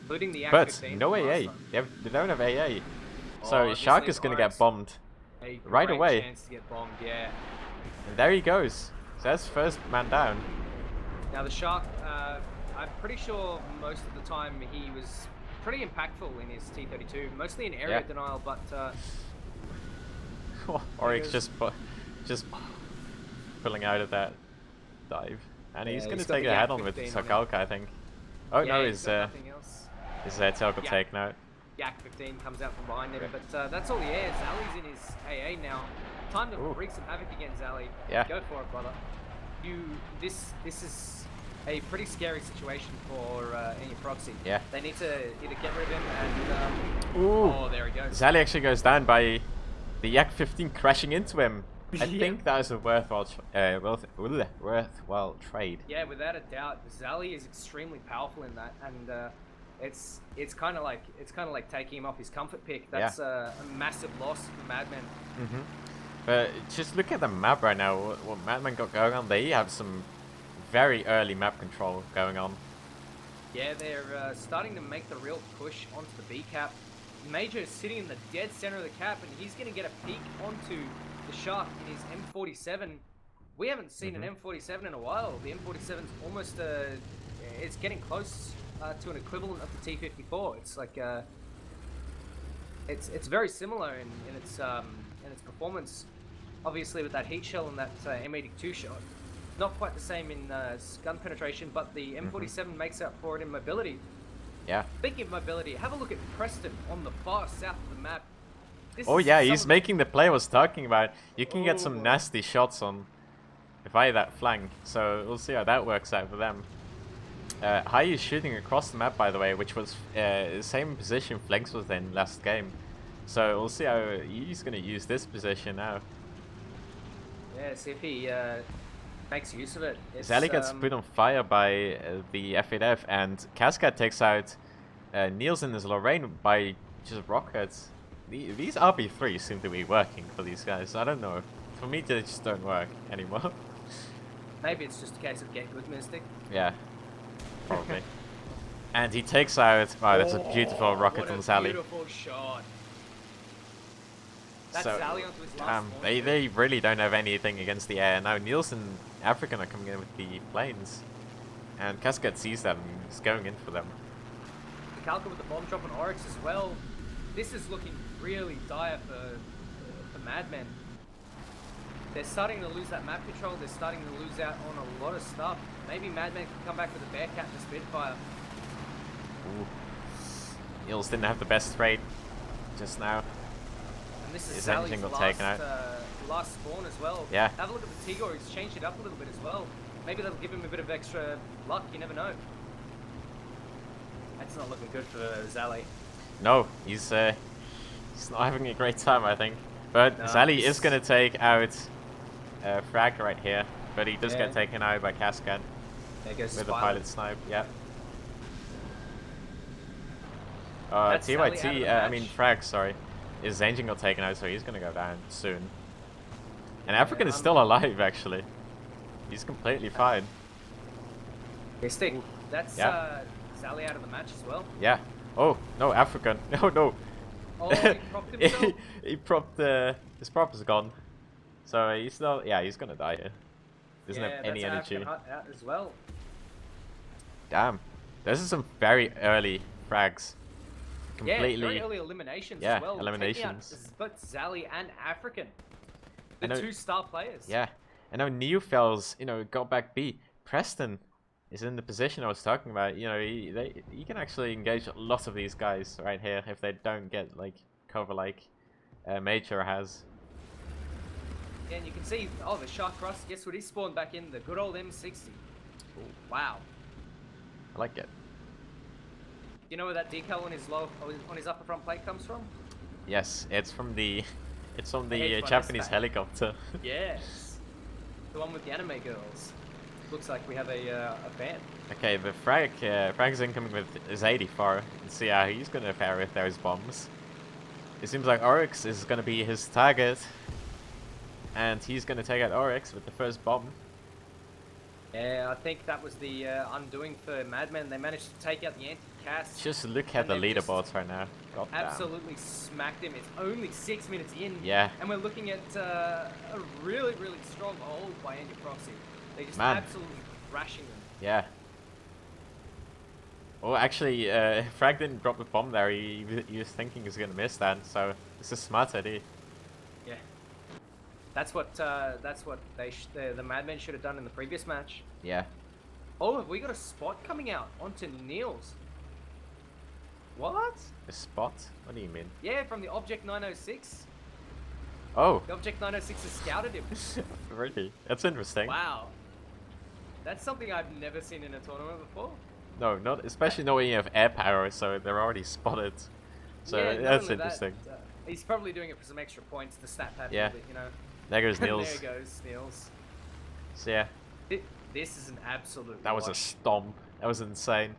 A: including the
B: But
A: Ac-15
B: no
A: from last
B: AA.
A: time.
B: They don't have AA.
A: Oh,
B: So
A: this
B: Shark
A: leaves
B: is gonna
A: Oryx
B: get bombed
A: a
B: right
A: great
B: away.
A: chance to get bombed, yeah.
B: And there he goes. So that's first man down.
A: Now the Shark, I'm pretty sure most of the time he was pretty impactful in his T-32, mostly in area denial, but
B: Oryx just pulling out of that dive. And he's gonna take a head-on with Sokalka, I think. Oh
A: yeah,
B: no,
A: his
B: tail got taken out.
A: Yak-15 comes out from behind him, but that's all he is. Zali's in his AA now. Time to wreak some havoc again, Zali.
B: Yeah.
A: Go for it, brother. This is a pretty scary situation for any proxy.
B: Yeah.
A: They need to either get rid of him and
B: Ooh.
A: oh, there he goes.
B: Zali actually goes down by the Yak-15 crashing into him. I think that was a worthwhile trade.
A: Yeah, without a doubt, Zali is extremely powerful in that, and it's kind of like taking him off his comfort pick. That's a massive loss for Madman.
B: But just look at the map right now. What Madman got going on? They have some very early map control going on.
A: Yeah, they're starting to make the real push onto the B cap. Major is sitting in the dead center of the cap, and he's going to get a peek onto the Shark in his M47. We haven't seen an M47 in a while. The M47's almost it's getting close to an equivalent of the T54. It's like it's very similar in its performance. Obviously, with that heat shell and that M82 shot, not quite the same in gun penetration, but the M47 makes up for it in mobility.
B: Yeah.
A: Speaking of mobility, have a look at Preston on the far south of the map.
B: Oh yeah, he's making the play I was talking about. You can get some nasty shots on via that flank, so we'll see how that works out for them. Hai is shooting across the map, by the way, which was the same position Flanks was in last game. So we'll see how he's going to use this position now.
A: Yeah, see if he makes use of it.
B: Zali gets put on fire by the F8F, and Cascade takes out Niels and his Lorraine by just rockets. These RB3s seem to be working for these guys. I don't know. For me, they just don't work anymore.
A: Maybe it's just a case of get good, Mystic.
B: Yeah, probably. And he takes out... Wow, that's a beautiful rocket on Zali.
A: Beautiful shot. That's
B: So,
A: Zali onto his last
B: they really don't have anything against the air. Now Niels and African are coming in with the planes. And Cascade sees them and is going in for them.
A: Kalka with the bomb drop on Oryx as well. This is looking really dire for Madmen. They're starting to lose that map control. They're starting to lose out on a lot of stuff. Maybe Madmen can come back with a Bearcat and a Spitfire.
B: Ooh. Niels didn't have the best trade just now.
A: And this is
B: His
A: Zali's
B: engine got taken out.
A: last spawn as well.
B: Yeah.
A: Have a look at the Tigor. He's changed it up a little bit as well. Maybe that'll give him a bit of extra luck. You never know. That's not looking good for Zali.
B: No, he's not having a great time, I think. But
A: No,
B: Zali is going to take out Frag right here, but he does
A: Yeah.
B: get taken out by Cascade
A: There goes
B: with
A: his
B: the pilot snipe. Yeah.
A: That's Zali out of
B: TYT,
A: the
B: I mean
A: match.
B: Frag, sorry, his engine got taken out, so he's going to go down soon. And African is still alive, actually. He's completely fine.
A: Mystic. That's Zali out of the match as well.
B: Yeah. Oh, no, African. No, no.
A: Oh, he propped himself.
B: He propped, his prop is gone. So he's still, yeah, he's gonna die here. Doesn't have any
A: that's
B: energy.
A: Out as well.
B: Damn. Those are some very early frags.
A: Yeah,
B: Completely.
A: very early eliminations
B: Yeah,
A: as well.
B: eliminations.
A: Taking out both Zali and African.
B: I
A: The
B: know-
A: 2 star players.
B: Yeah. And now Neofels, got back B. Preston is in the position I was talking about. He can actually engage a lot of these guys right here if they don't get like cover like Major has.
A: Yeah, and you can see, the Shark Cross, guess what he spawned back in? The good old M60. Ooh, wow.
B: I like it.
A: You know where that decal on his upper front plate comes from?
B: Yes, it's from the
A: H1
B: Japanese
A: S-Tag.
B: helicopter.
A: Yes. The one with the anime girls. looks like we have a fan.
B: Okay, the Frag's incoming with his 84. Let's see how he's gonna fare with those bombs. It seems like Oryx is gonna be his target. And he's gonna take out Oryx with the first bomb.
A: Yeah, I think that was the undoing for Madman. They managed to take out the anti-cast.
B: Just look at the leaderboards right now. God damn.
A: Absolutely smacked him. It's only 6 minutes in.
B: Yeah.
A: And we're looking at a really, really strong hold by n4sty. They just
B: Man.
A: absolutely thrashing them.
B: Yeah. Oh, actually, Frag didn't drop the bomb there. He was thinking he was gonna miss that, so it's a smart idea.
A: Yeah. That's what the Madmen should have done in the previous match.
B: Yeah.
A: Oh, have we got a spot coming out onto Niels? What?
B: A spot? What do you mean?
A: Yeah, from the Object 906.
B: Oh.
A: The Object 906 has scouted him.
B: Really? That's interesting.
A: Wow. That's something I've never seen in a tournament before.
B: No, not especially knowing you have air power, so they're already spotted. So
A: yeah,
B: that's interesting.
A: He's probably doing it for some extra points to stat pad
B: Yeah.
A: a little bit, you know.
B: There goes Niels.
A: There goes Niels.
B: So yeah.
A: This is an absolute
B: That was a stomp. That was insane.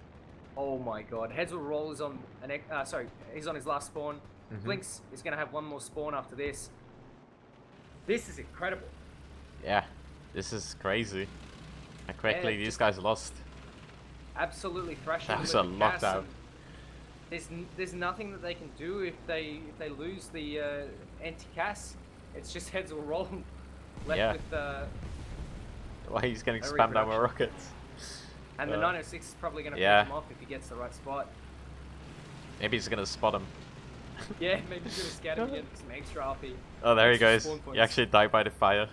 A: Oh my god. Heads will roll is on he's on his last spawn. Blinks is gonna have one more spawn after this. This is incredible.
B: Yeah. This is crazy. How quickly these guys lost.
A: Absolutely thrashing.
B: That was a lockdown.
A: There's nothing that they can do if they lose the anti-CAS. It's just heads will roll left with
B: well, he's getting spammed out with rockets.
A: And the 906 is probably going to
B: yeah.
A: pick him off if he gets the right spot.
B: Maybe he's going to spot him.
A: Yeah, maybe he's going to scout him again for some extra RP.
B: Oh, there he goes. He actually died by the fire.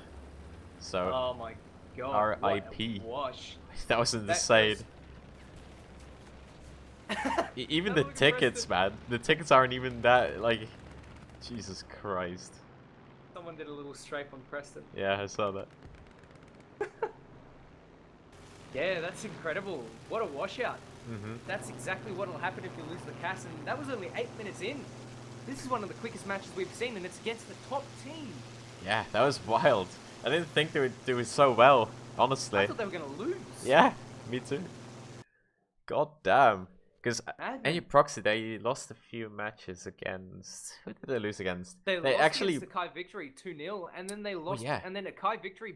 B: So.
A: Oh my god.
B: R.I.P.
A: Wash.
B: That was insane. Even the tickets, man. The tickets aren't even that, like... Jesus Christ.
A: Someone did a little strafe on Preston.
B: Yeah, I saw that.
A: Yeah, that's incredible. What a washout. That's exactly what will happen if you lose the CAS, and that was only 8 minutes in. This is one of the quickest matches we've seen, and it's against the top team.
B: Yeah, that was wild. I didn't think they would do it so well, honestly.
A: I thought they were going to lose.
B: Yeah, me too. God damn. Because n4sty, they lost a few matches against... Who did they lose against?
A: They lost
B: actually...
A: against the Kai Victory 2-0, and then they lost... And then a Kai Victory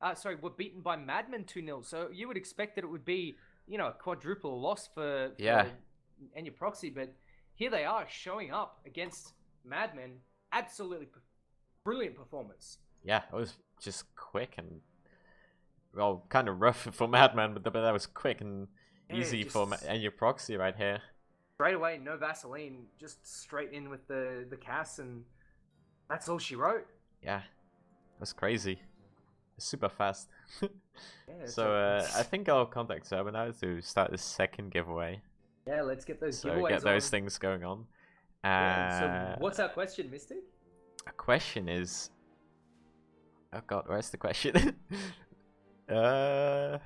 A: were beaten by Madman 2-0. So you would expect that it would be, you know, a quadruple loss for n4sty, but here they are showing up against Madman. Absolutely brilliant performance.
B: Yeah, it was just quick and... Well, kind of rough for Madman, but that was quick and... Easy for n4sty right here.
A: Straight away, no Vaseline, just straight in with the CAS, and that's all she wrote.
B: Yeah, that's crazy. It's super fast. So I think I'll contact Server now to start the second giveaway.
A: Yeah, let's get those giveaways
B: on. Get those things going on.
A: So what's our question, Mystic?
B: Our question is... Oh god, where's the question? There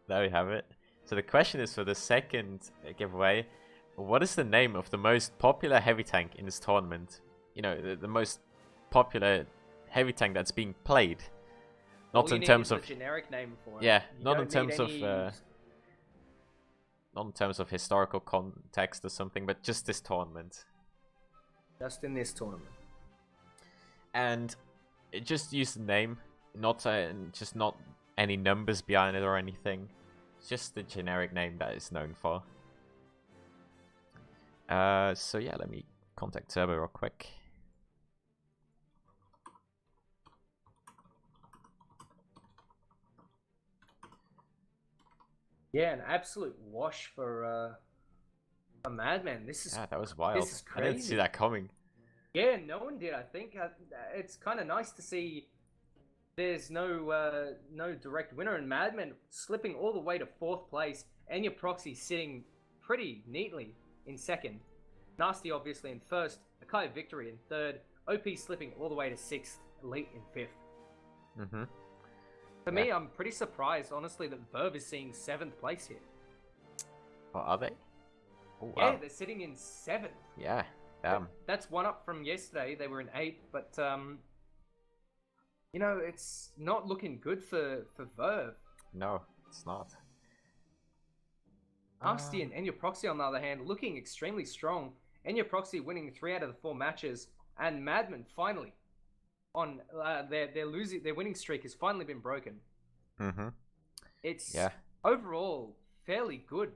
B: we have it. So the question is for the second giveaway, what is the name of the most popular heavy tank in this tournament? You know, the most popular heavy tank that's being played. Not in terms of
A: generic name for it.
B: Yeah, not in terms of historical context or something, but just this tournament.
A: Just in this tournament.
B: And just use the name, not just not any numbers behind it or anything. Just the generic name that it's known for. So yeah, let me contact Turbo real quick.
A: Yeah, an absolute wash for a Madman. This is
B: that was wild.
A: This is crazy.
B: I didn't see that coming.
A: Yeah, no one did. I think it's kind of nice to see. There's no direct winner, and Madman slipping all the way to 4th place. n4sty sitting pretty neatly in 2nd. Nasty obviously in 1st. Akai Victory in 3rd. OP slipping all the way to 6th. Elite in 5th. For me, I'm pretty surprised, honestly, that Verve is seeing 7th place here.
B: Oh, are they? Oh, wow.
A: Yeah, they're sitting in 7th.
B: Yeah, damn.
A: That's one up from yesterday. They were in 8th, but... you know, it's not looking good for Verve.
B: No, it's not.
A: Nasty and Enya Proxy, on the other hand, looking extremely strong. Enya Proxy winning 3 out of the 4 matches, and Madman finally on their winning streak has finally been broken. It's overall fairly good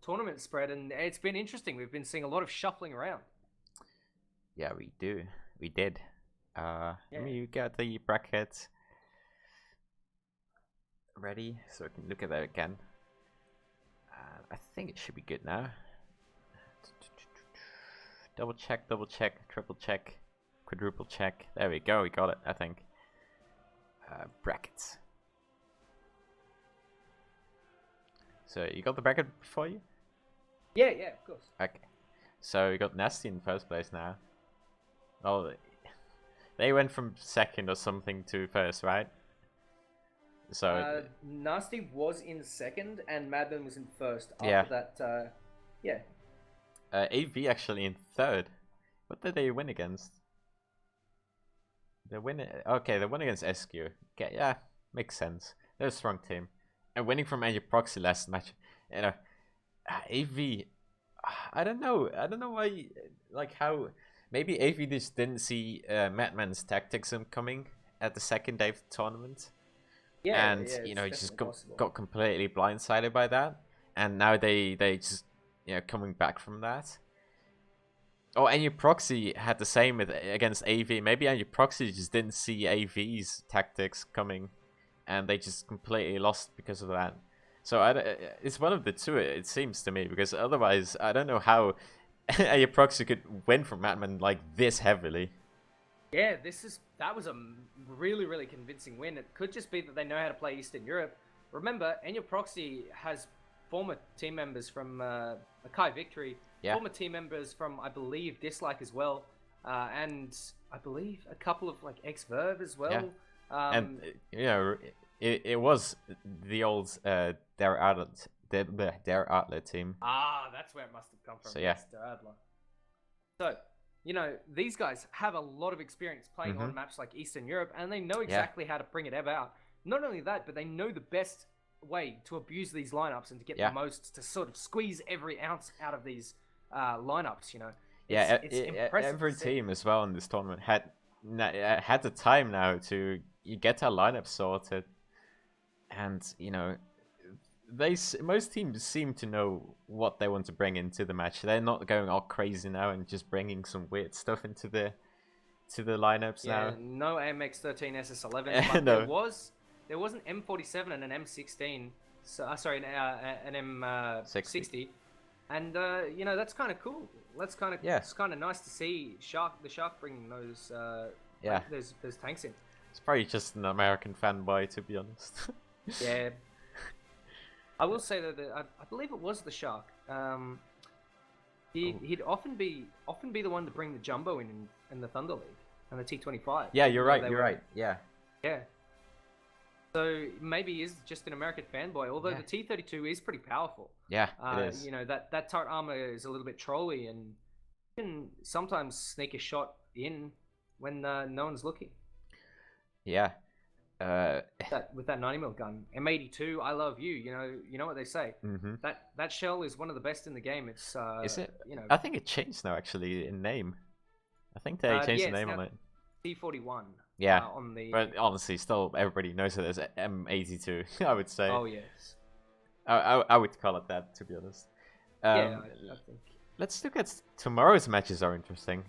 A: tournament spread, and it's been interesting. We've been seeing a lot of shuffling around.
B: Yeah, we did. Let me get the bracket ready so I can look at that again. I think it should be good now. Double check, triple check, quadruple check. There we go, we got it, I think. Brackets. So you got the bracket before you?
A: Yeah, of course.
B: Okay. So you got Nasty in first place now. Oh, they went from second or something to first, right? So
A: Nasty was in second, and Madman was in first. After that,
B: AV actually in third. What did they win against? They win. Okay, they won against SQ. Okay, yeah, makes sense. They're a strong team, and winning from Enya Proxy last match. You know, AV. I don't know why. Like how maybe AV just didn't see Madman's tactics coming at the second day of the tournament. Yeah, and you know, just got completely blindsided by that, and now they just coming back from that. Oh, Enya Proxy had the same against AV. Maybe Enya Proxy just didn't see AV's tactics coming, and they just completely lost because of that. So it's one of the two, it seems to me, because otherwise I don't know how Enya Proxy could win from Madman like this heavily.
A: Yeah, that was a really convincing win. It could just be that they know how to play Eastern Europe. Remember, Enya Proxy has former team members from Akai Victory, former team members from, I believe, Dislike as well, and I believe a couple of like ex-Verve as well.
B: Yeah. And it was the old their outlet team.
A: Ah, that's where it must have come from.
B: So yeah.
A: So these guys have a lot of experience playing on maps like Eastern Europe, and they know exactly how to bring it about. Not only that, but they know the best way to abuse these lineups and to get the most, to sort of squeeze every ounce out of these lineups. It's impressive.
B: Every team as well in this tournament had the time now to get a lineup sorted, and most teams seem to know what they want to bring into the match. They're not going all crazy now and just bringing some weird stuff into the lineups now.
A: No AMX13 SS11, but no. There was an M47 and an M16. So sorry, an M60. And that's kind of cool. It's kind of nice to see the Shark bringing those those tanks in.
B: It's probably just an American fanboy, to be honest.
A: Yeah. I will say that I believe it was the Shark. He'd often be the one to bring the Jumbo in the Thunder League and the T25.
B: Yeah, you're right. Yeah.
A: Yeah. So maybe he is just an American fanboy, although the T32 is pretty powerful.
B: Yeah, it is.
A: That turret armor is a little bit trolly, and you can sometimes sneak a shot in when no one's looking.
B: Yeah.
A: With that 90mm gun, M82, I love you. You know what they say. That shell is one of the best in the game. It's
B: is it? I think it changed now actually in name. I think they changed the name on it.
A: T41.
B: Yeah.
A: On the.
B: But honestly, still everybody knows it as M82. I would say.
A: Oh yes.
B: I would call it that, to be honest.
A: I think.
B: Let's look at tomorrow's matches. Are interesting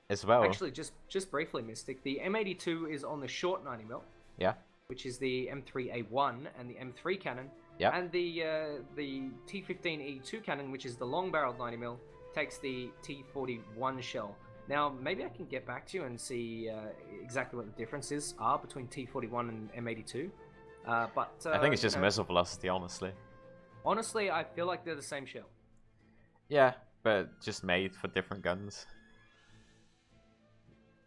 B: as well.
A: Actually, just briefly, Mystic. The M82 is on the short 90mm.
B: Yeah. Which
A: is the M3A1 and the M3 cannon.
B: Yeah.
A: And the T15E2 cannon, which is the long-barreled 90mm, takes the T41 shell. Now, maybe I can get back to you and see exactly what the differences are between T41 and M82. But
B: I think it's just missile velocity, honestly.
A: Honestly, I feel like they're the same shell.
B: Yeah, but just made for different guns.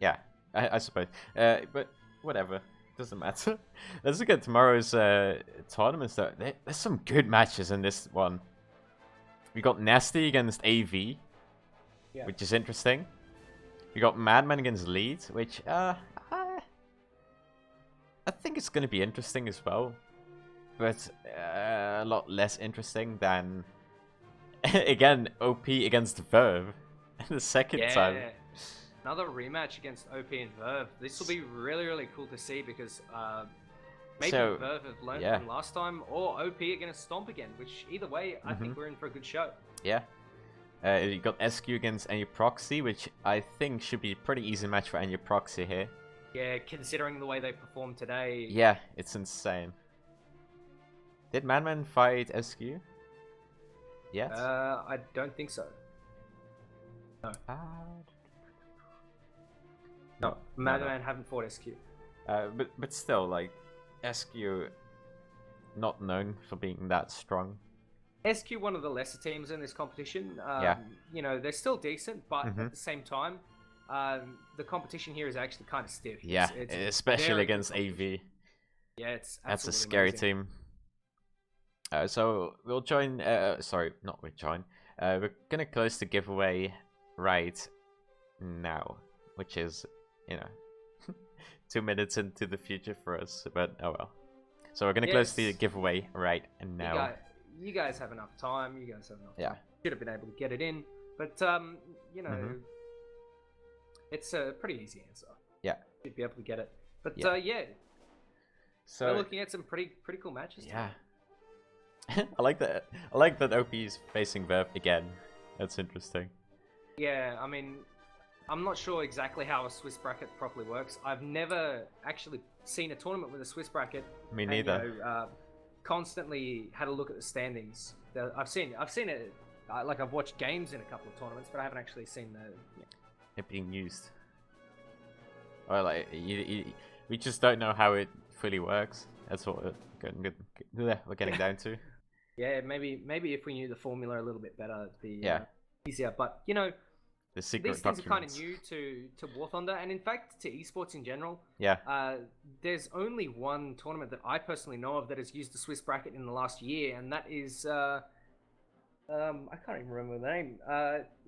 B: Yeah, I suppose. But whatever. Doesn't matter. Let's look at tomorrow's tournaments. Though. There's some good matches in this one. We got Nasty against AV, which is interesting. We got Madman against Leeds, which I think it's going to be interesting as well. but a lot less interesting than again OP against Verve the second time.
A: Another rematch against OP and Verve. This will be really cool to see because maybe Verve have learned from last time, or OP are going to stomp again. Which either way, I think we're in for a good show.
B: Yeah. You got SQ against n4sty, which I think should be a pretty easy match for n4sty here.
A: Yeah, considering the way they performed today.
B: Yeah, it's insane. Did Madman fight SQ? Yet?
A: I don't think so. No. No, Madman haven't fought SQ.
B: But still, like, SQ not known for being that strong.
A: SQ, one of the lesser teams in this competition.
B: Yeah.
A: You know, they're still decent, but at the same time, the competition here is actually kind of stiff.
B: Yeah, especially against AV.
A: Yeah,
B: that's a scary team. So we'll join. Sorry, not we join. We're gonna close the giveaway right now, which is, you know, 2 minutes into the future for us. But oh well. So we're gonna close the giveaway right now.
A: You guys have enough time. You guys have enough time.
B: Yeah.
A: Should have been able to get it in, but you know, it's a pretty easy answer.
B: Yeah.
A: You'd be able to get it. But yeah.
B: So
A: we're looking at some pretty cool matches.
B: Yeah. I like that. I like that OP is facing Verve again. That's interesting.
A: Yeah, I mean, I'm not sure exactly how a Swiss bracket properly works. I've never actually seen a tournament with a Swiss bracket.
B: Me neither.
A: And, you know, constantly had a look at the standings. I've seen it. Like I've watched games in a couple of tournaments, but I haven't actually seen
B: it being used. Or like we just don't know how it fully works. That's what we're getting down to.
A: Yeah, maybe if we knew the formula a little bit better, it'd be easier. But you know,
B: these
A: things are kind of new to War Thunder, and in fact to esports in general.
B: Yeah.
A: There's only one tournament that I personally know of that has used the Swiss bracket in the last year, and that is I can't even remember the name.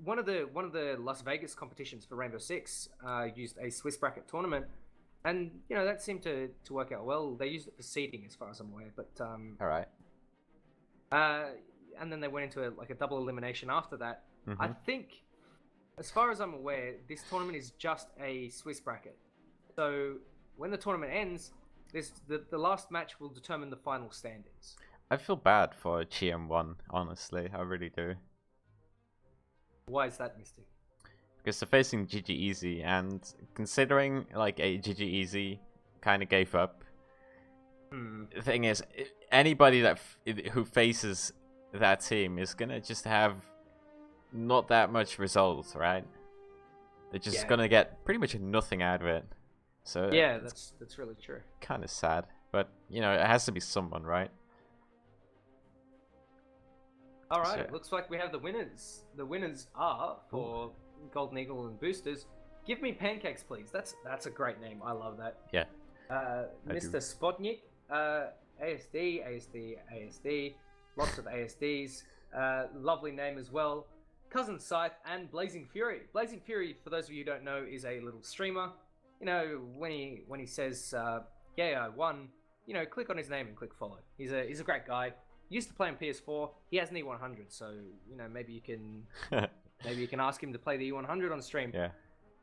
A: One of the Las Vegas competitions for Rainbow Six used a Swiss bracket tournament, and you know that seemed to work out well. They used it for seeding, as far as I'm aware. But
B: all right.
A: And then they went into a double elimination after that. I think, as far as I'm aware, this tournament is just a Swiss bracket. So when the tournament ends, the last match will determine the final standings.
B: I feel bad for GM1, honestly. I really do.
A: Why is that, Mystic?
B: Because they're facing GG Easy, and considering like a GG Easy kind of gave up. The thing is, anybody who faces that team is gonna just have not that much results, right? They're just gonna get pretty much nothing out of it. So
A: yeah, that's really true.
B: Kind of sad, but you know, it has to be someone, right?
A: All right, it looks like we have the winners. The winners are for Golden Eagle and Boosters. Give me pancakes, please. That's a great name. I love that.
B: Yeah.
A: Mr. Spotnik, ASD, lots of ASDs. Lovely name as well. Cousin Scythe and Blazing Fury. Blazing Fury, for those of you who don't know, is a little streamer. You know, when he says, "Yeah, I won," you know, click on his name and click follow. He's a great guy. Used to play on PS4. He has an E100, so you know maybe you can ask him to play the E100 on stream.
B: Yeah,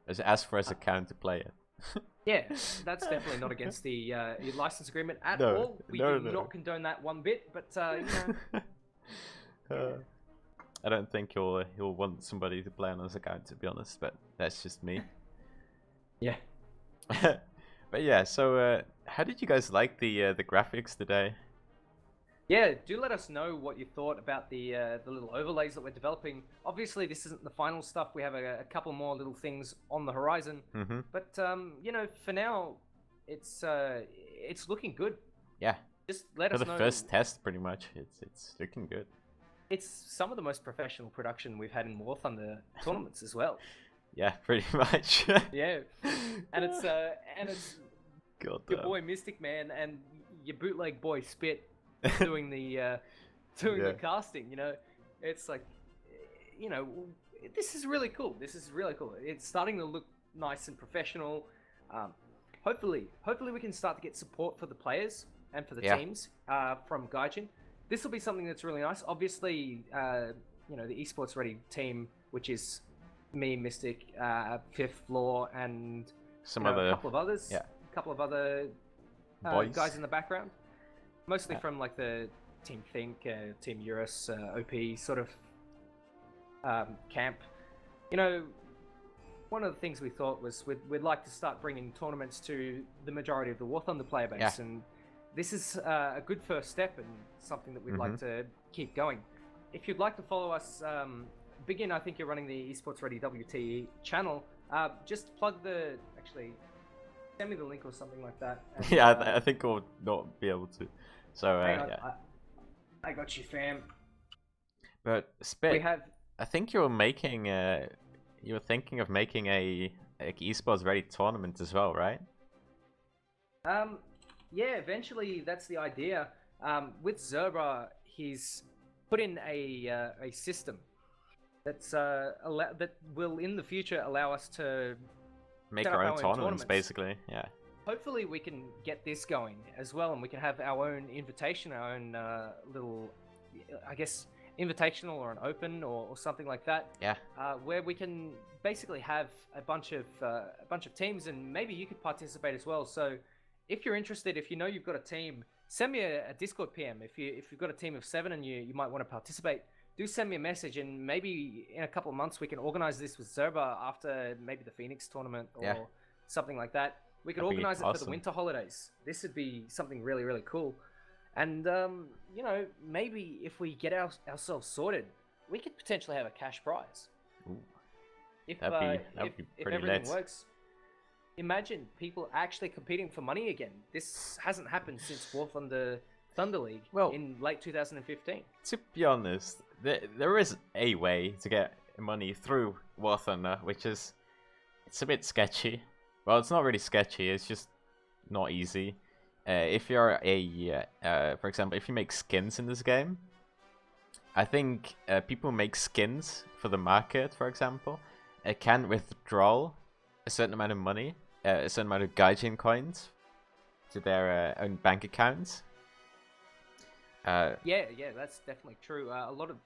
B: just ask for his account to play it.
A: Yeah, that's definitely not against the license agreement at all. We do not condone that one bit, but you know.
B: I don't think he'll want somebody to play on his account, to be honest, but that's just me.
A: Yeah.
B: But yeah, so how did you guys like the graphics today?
A: Yeah, do let us know what you thought about the little overlays that we're developing. Obviously, this isn't the final stuff. We have a couple more little things on the horizon. But you know, for now, it's looking good.
B: Yeah.
A: Just let us know.
B: For the first test, pretty much, it's looking good.
A: It's some of the most professional production we've had in War Thunder tournaments as well.
B: Yeah, pretty much.
A: Yeah, and it's
B: God
A: your boy Mystic Man and your bootleg boy Spit doing the casting. You know, it's like, you know, this is really cool. It's starting to look nice and professional. Hopefully we can start to get support for the players and for the teams from Gaijin. This will be something that's really nice. Obviously, you know, the Esports Ready team, which is me, Mystic, Fifth Floor, and a couple of others. Yeah. A couple of other guys in the background. Mostly from like the Team Think, Team Eurus, OP sort of camp. You know, one of the things we thought was we'd like to start bringing tournaments to the majority of the War Thunder player base, and this is a good first step and something that we'd like to keep going. If you'd like to follow us, Begin, I think you're running the Esports Ready WTE channel. Just plug actually, send me the link or something like that. And,
B: yeah, I think we'll not be able to. So, yeah.
A: I got you, fam.
B: But, Spit, I think you were making, you were thinking of making a Esports Ready tournament as well, right?
A: Yeah, eventually that's the idea. With Zerba, he's put in a system that's that will in the future allow us to
B: make our own tournaments, basically. Yeah.
A: Hopefully we can get this going as well, and we can have our own invitation, our own little, I guess, invitational or an open or something like that.
B: Yeah.
A: Where we can basically have a bunch of teams, and maybe you could participate as well. So if you're interested, if you know you've got a team, send me a Discord PM. If you've got a team of 7 and you might want to participate, do send me a message, and maybe in a couple of months we can organize this with Zerba after maybe the Phoenix tournament or something like that. We could organize it for the winter holidays. This would be something really, really cool. And, you know, maybe if we get ourselves sorted, we could potentially have a cash prize.
B: Ooh.
A: If
B: that'd be pretty
A: everything works. Imagine people actually competing for money again. This hasn't happened since War Thunder League in late 2015.
B: To be honest, there is a way to get money through War Thunder, which is, it's a bit sketchy. Well, it's not really sketchy, it's just not easy. If you're for example, if you make skins in this game, I think people make skins for the market, for example, can withdraw a certain amount of money, a certain amount of Gaijin coins to their own bank accounts.
A: Yeah, that's definitely true.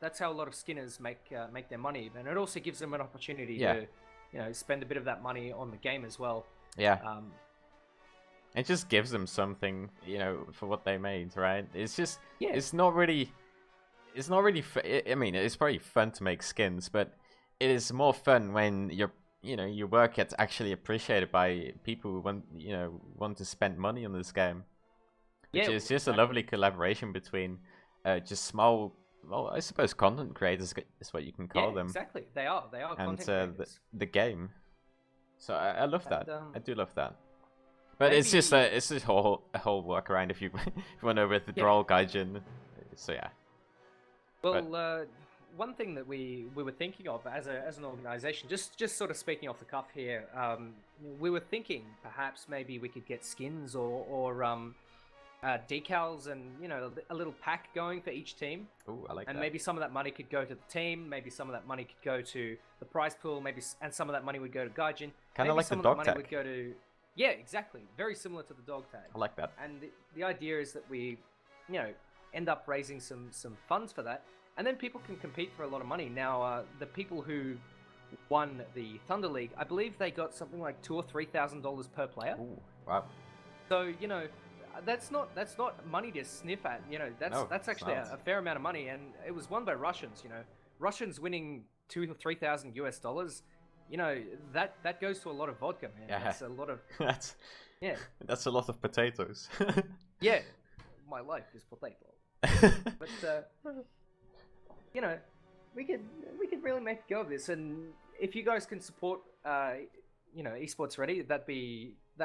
A: That's how a lot of skinners make their money, and it also gives them an opportunity to, you know, spend a bit of that money on the game as well.
B: Yeah. It just gives them something, you know, for what they made, right? It's just, it's not really. I mean, it's probably fun to make skins, but it is more fun when your work gets actually appreciated by people who want to spend money on this game. Which is just a lovely collaboration between just small, well, I suppose content creators is what you can call them.
A: Exactly. They are
B: and
A: content creators.
B: the game. So I love that. I do love that. But it's just a whole workaround if you want to withdraw Gaijin. So yeah.
A: Well, one thing that we were thinking of as an organization, just sort of speaking off the cuff here, we were thinking perhaps maybe we could get skins or decals and, you know, a little pack going for each team.
B: Ooh, I like that.
A: And maybe some of that money could go to the team, maybe some of that money could go to the prize pool, and some of that money would go to Gaijin.
B: Kind of like the dog tag.
A: Would go to, yeah, exactly. Very similar to the dog tag.
B: I like that.
A: And the idea is that we, you know, end up raising some funds for that, and then people can compete for a lot of money. Now, the people who won the Thunder League, I believe they got something like $2,000 or $3,000 per player.
B: Ooh, wow.
A: So, you know, that's not money to sniff at. You know, that's actually a fair amount of money, and it was won by Russians. You know, Russians winning $2,000 or $3,000 US. You know, that goes to a lot of vodka, man.
B: Yeah.
A: That's a lot of
B: that's a lot of potatoes.
A: Yeah, my life is potato. But you know, we could really make a go of this, and if you guys can support you know, Esports Ready, that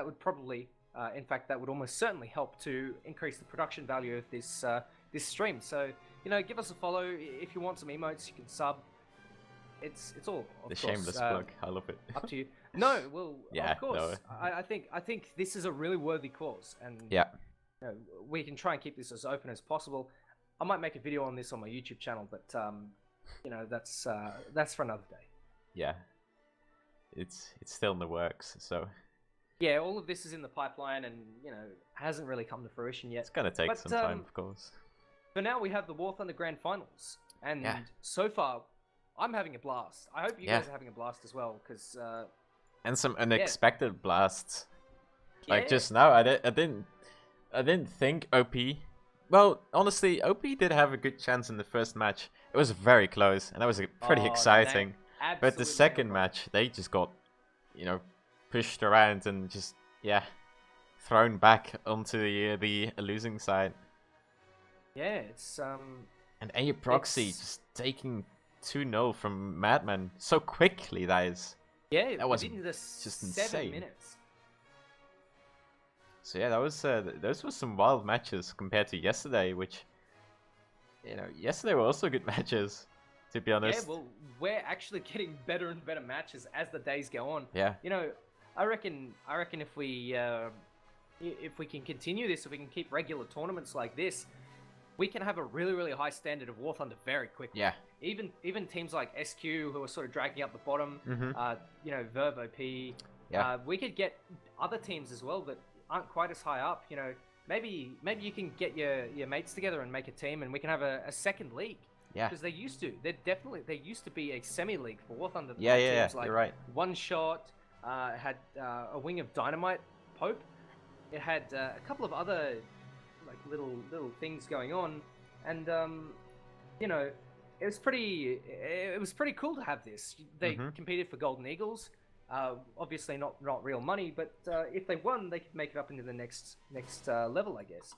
A: would probably in fact, that would almost certainly help to increase the production value of this this stream. So, you know, give us a follow. If you want some emotes, you can sub. It's all, of course,
B: shameless plug. I love it.
A: Up to you. No, well,
B: yeah,
A: of course.
B: No.
A: I think this is a really worthy cause, and
B: yeah,
A: you know, we can try and keep this as open as possible. I might make a video on this on my YouTube channel, but you know, that's for another day.
B: Yeah, it's still in the works, so
E: Yeah, all of this is in the pipeline, and hasn't really come to fruition yet.
B: It's gonna take some time, of course.
E: For now, we have the War Thunder Grand Finals, and so far, I'm having a blast. I hope you guys are having a blast as well, because
B: and some unexpected blasts. Like just now, I didn't think OP. Well, honestly, OP did have a good chance in the first match. It was very close, and that was pretty exciting. But the second match, they just got, pushed around and just thrown back onto the losing side.
E: Yeah, it's
B: And Proxy just taking 2-0 from Madman so quickly.
E: That
B: was
E: within
B: just
E: 7
B: insane.
E: minutes.
B: So yeah, that was those were some wild matches compared to yesterday, which yesterday were also good matches, to be honest.
E: Yeah, well, we're actually getting better and better matches as the days go on.
B: Yeah.
E: I reckon if we can continue this, if we can keep regular tournaments like this, we can have a really, really high standard of War Thunder very quickly.
B: Yeah.
E: Even teams like SQ, who are sort of dragging up the bottom, Verve OP, we could get other teams as well that aren't quite as high up. Maybe you can get your mates together and make a team, and we can have a second league.
B: Yeah.
E: Because there used to be a semi-league for War Thunder.
B: Yeah,
E: teams like
B: you're right.
E: One Shot, had a wing of Dynamite, Pope. It had a couple of other like little things going on, and it was pretty cool to have this. They competed for Golden Eagles. Obviously not real money, but if they won, they could make it up into the next level, I guess.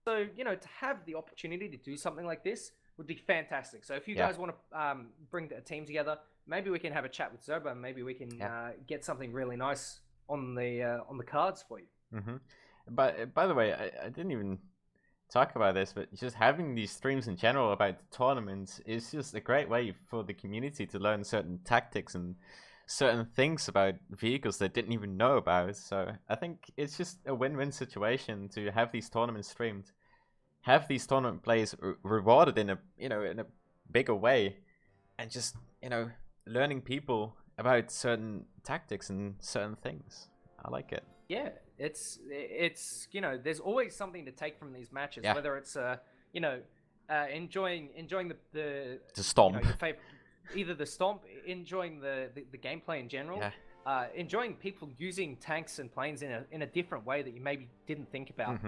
E: So to have the opportunity to do something like this would be fantastic. So if you guys want to bring a team together, maybe we can have a chat with Zoba, and maybe we can get something really nice on the cards for you.
B: But by the way, I didn't even talk about this, but just having these streams in general about the tournaments is just a great way for the community to learn certain tactics and certain things about vehicles they didn't even know about. So I think it's just a win-win situation to have these tournaments streamed, have these tournament players rewarded in a bigger way, and just learning people about certain tactics and certain things. I like it.
E: Yeah, it's there's always something to take from these matches, whether it's enjoying the
B: stomp,
E: your favorite, either the stomp, enjoying the gameplay in general, enjoying people using tanks and planes in a different way that you maybe didn't think about,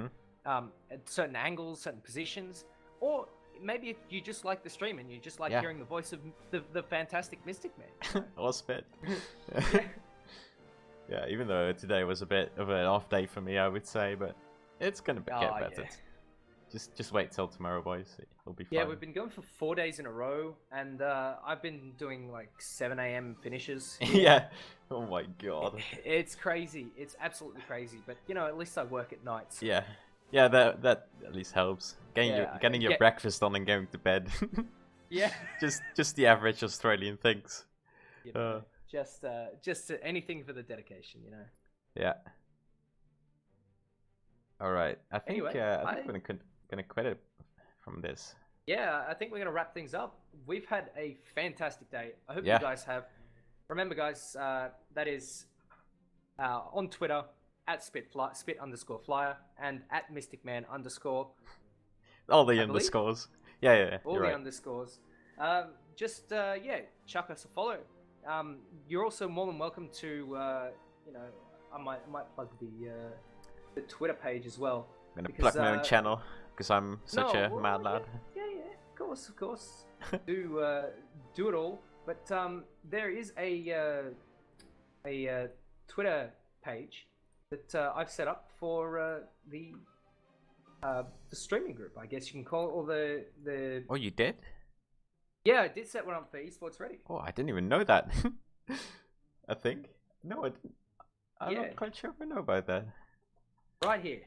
E: at certain angles, certain positions, or maybe if you just like the stream and you just like hearing the voice of the fantastic Mystic Man.
B: Or Spit. Yeah, even though today was a bit of an off day for me, I would say, but it's gonna get better. Just wait till tomorrow, boys. It'll be fine.
E: Yeah, we've been going for 4 days in a row, and I've been doing like 7 a.m. finishes.
B: Yeah. Oh my god.
E: It's crazy. It's absolutely crazy. But at least I work at night. So.
B: Yeah. Yeah, that at least helps. Getting your breakfast on and going to bed.
E: Yeah.
B: Just the average Australian things.
E: Just anything for the dedication,
B: Yeah. All right. I think
E: anyway,
B: we're gonna quit it from this.
E: Yeah, I think we're gonna wrap things up. We've had a fantastic day. I hope you guys have. Remember, guys, that is on Twitter at spit_flyer and at mysticman_.
B: All the underscores. Yeah.
E: All the underscores. Just chuck us a follow. You're also more than welcome to, I might plug the Twitter page as well.
B: I'm gonna plug my own channel because I'm such a mad lad.
E: Yeah, of course. do it all. But there is a Twitter page that I've set up for the streaming group, I guess you can call it, or the.
B: Oh, you did?
E: Yeah, I did set one up for Esports Ready.
B: Oh, I didn't even know that. I think. No, I didn't. I'm not quite sure if I know about that.
E: Right here.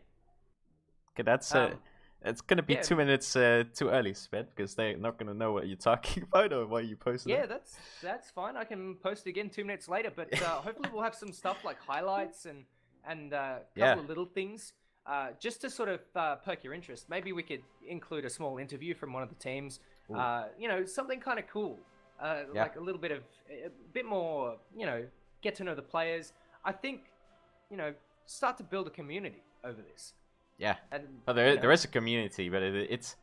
B: Okay, that's it's gonna be 2 minutes too early, Sped, because they're not gonna know what you're talking about or why you posted.
E: Yeah, that's fine. I can post again 2 minutes later, but hopefully we'll have some stuff like highlights and a couple of little things, just to sort of perk your interest. Maybe we could include a small interview from one of the teams. Something kind of cool, like a bit more, get to know the players. I think you know, start to build a community over this.
B: Yeah.
E: And
B: Well,
E: you know,
B: there is a community, but it's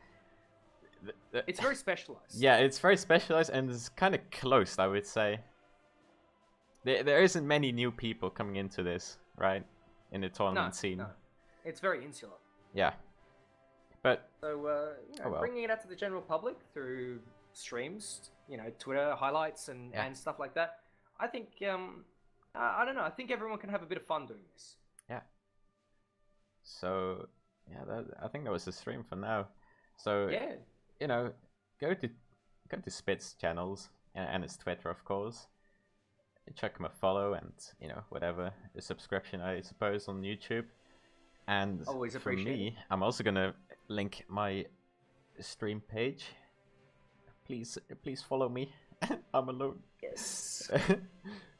E: very specialized.
B: Yeah, it's very specialized and it's kind of closed, I would say. There isn't many new people coming into this, right? In the tournament scene.
E: No. It's very insular.
B: Yeah. But
E: So, you know, bringing it out to the general public through streams, you know, Twitter highlights and stuff like that, I think, I don't know, I think everyone can have a bit of fun doing this.
B: Yeah. So, yeah, I think that was the stream for now. So,
E: yeah,
B: you know, go to Spit's channels and his Twitter, of course. Check him a follow and, you know, whatever, a subscription, I suppose, on YouTube. And
E: always
B: for me, I'm also gonna link my stream page. Please follow me. I'm alone.
E: Yes.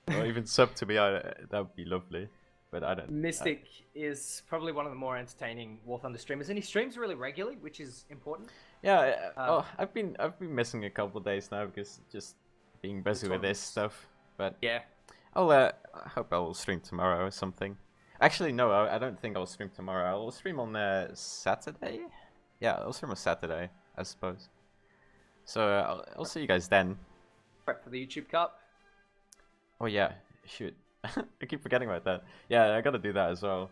B: Or even sub to me. That would be lovely. But I don't.
E: Mystic is probably one of the more entertaining War Thunder streamers, and he streams really regularly, which is important.
B: Yeah. I've been missing a couple of days now because just being busy with this stuff. But
E: yeah,
B: I hope I will stream tomorrow or something. Actually, no, I don't think I'll stream tomorrow. I'll stream on Saturday. Yeah, I'll stream on Saturday, I suppose. So I'll see you guys then.
E: Prep for the YouTube Cup.
B: Oh yeah, shoot. I keep forgetting about that. Yeah, I gotta do that as well.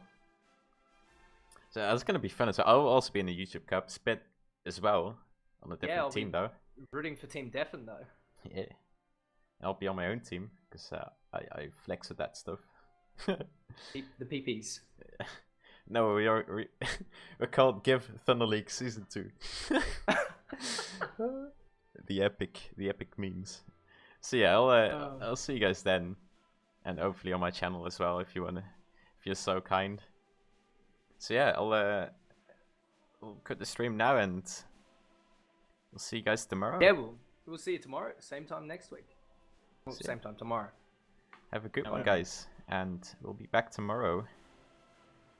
B: So that's gonna be fun as well. I'll also be in the YouTube Cup. Spit as well. On a different team though.
E: Rooting for Team Defen though.
B: Yeah. I'll be on my own team because I flex with that stuff.
E: The PPs.
B: No, we're called Give Thunder League Season 2. the epic memes. So yeah, I'll see you guys then, and hopefully on my channel as well if you're so kind. So yeah, we'll cut the stream now and we'll see you guys tomorrow.
E: Yeah, we'll see you tomorrow, same time next week. Well, same time tomorrow.
B: Have a good one, guys, and we'll be back tomorrow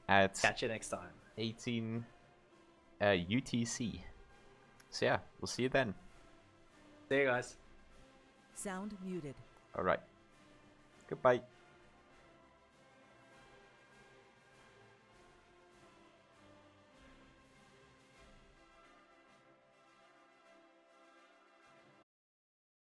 B: at
E: catch you next time.
B: 18 UTC. So yeah, we'll see you then.
E: See you guys.
C: Sound muted.
B: All right. Goodbye.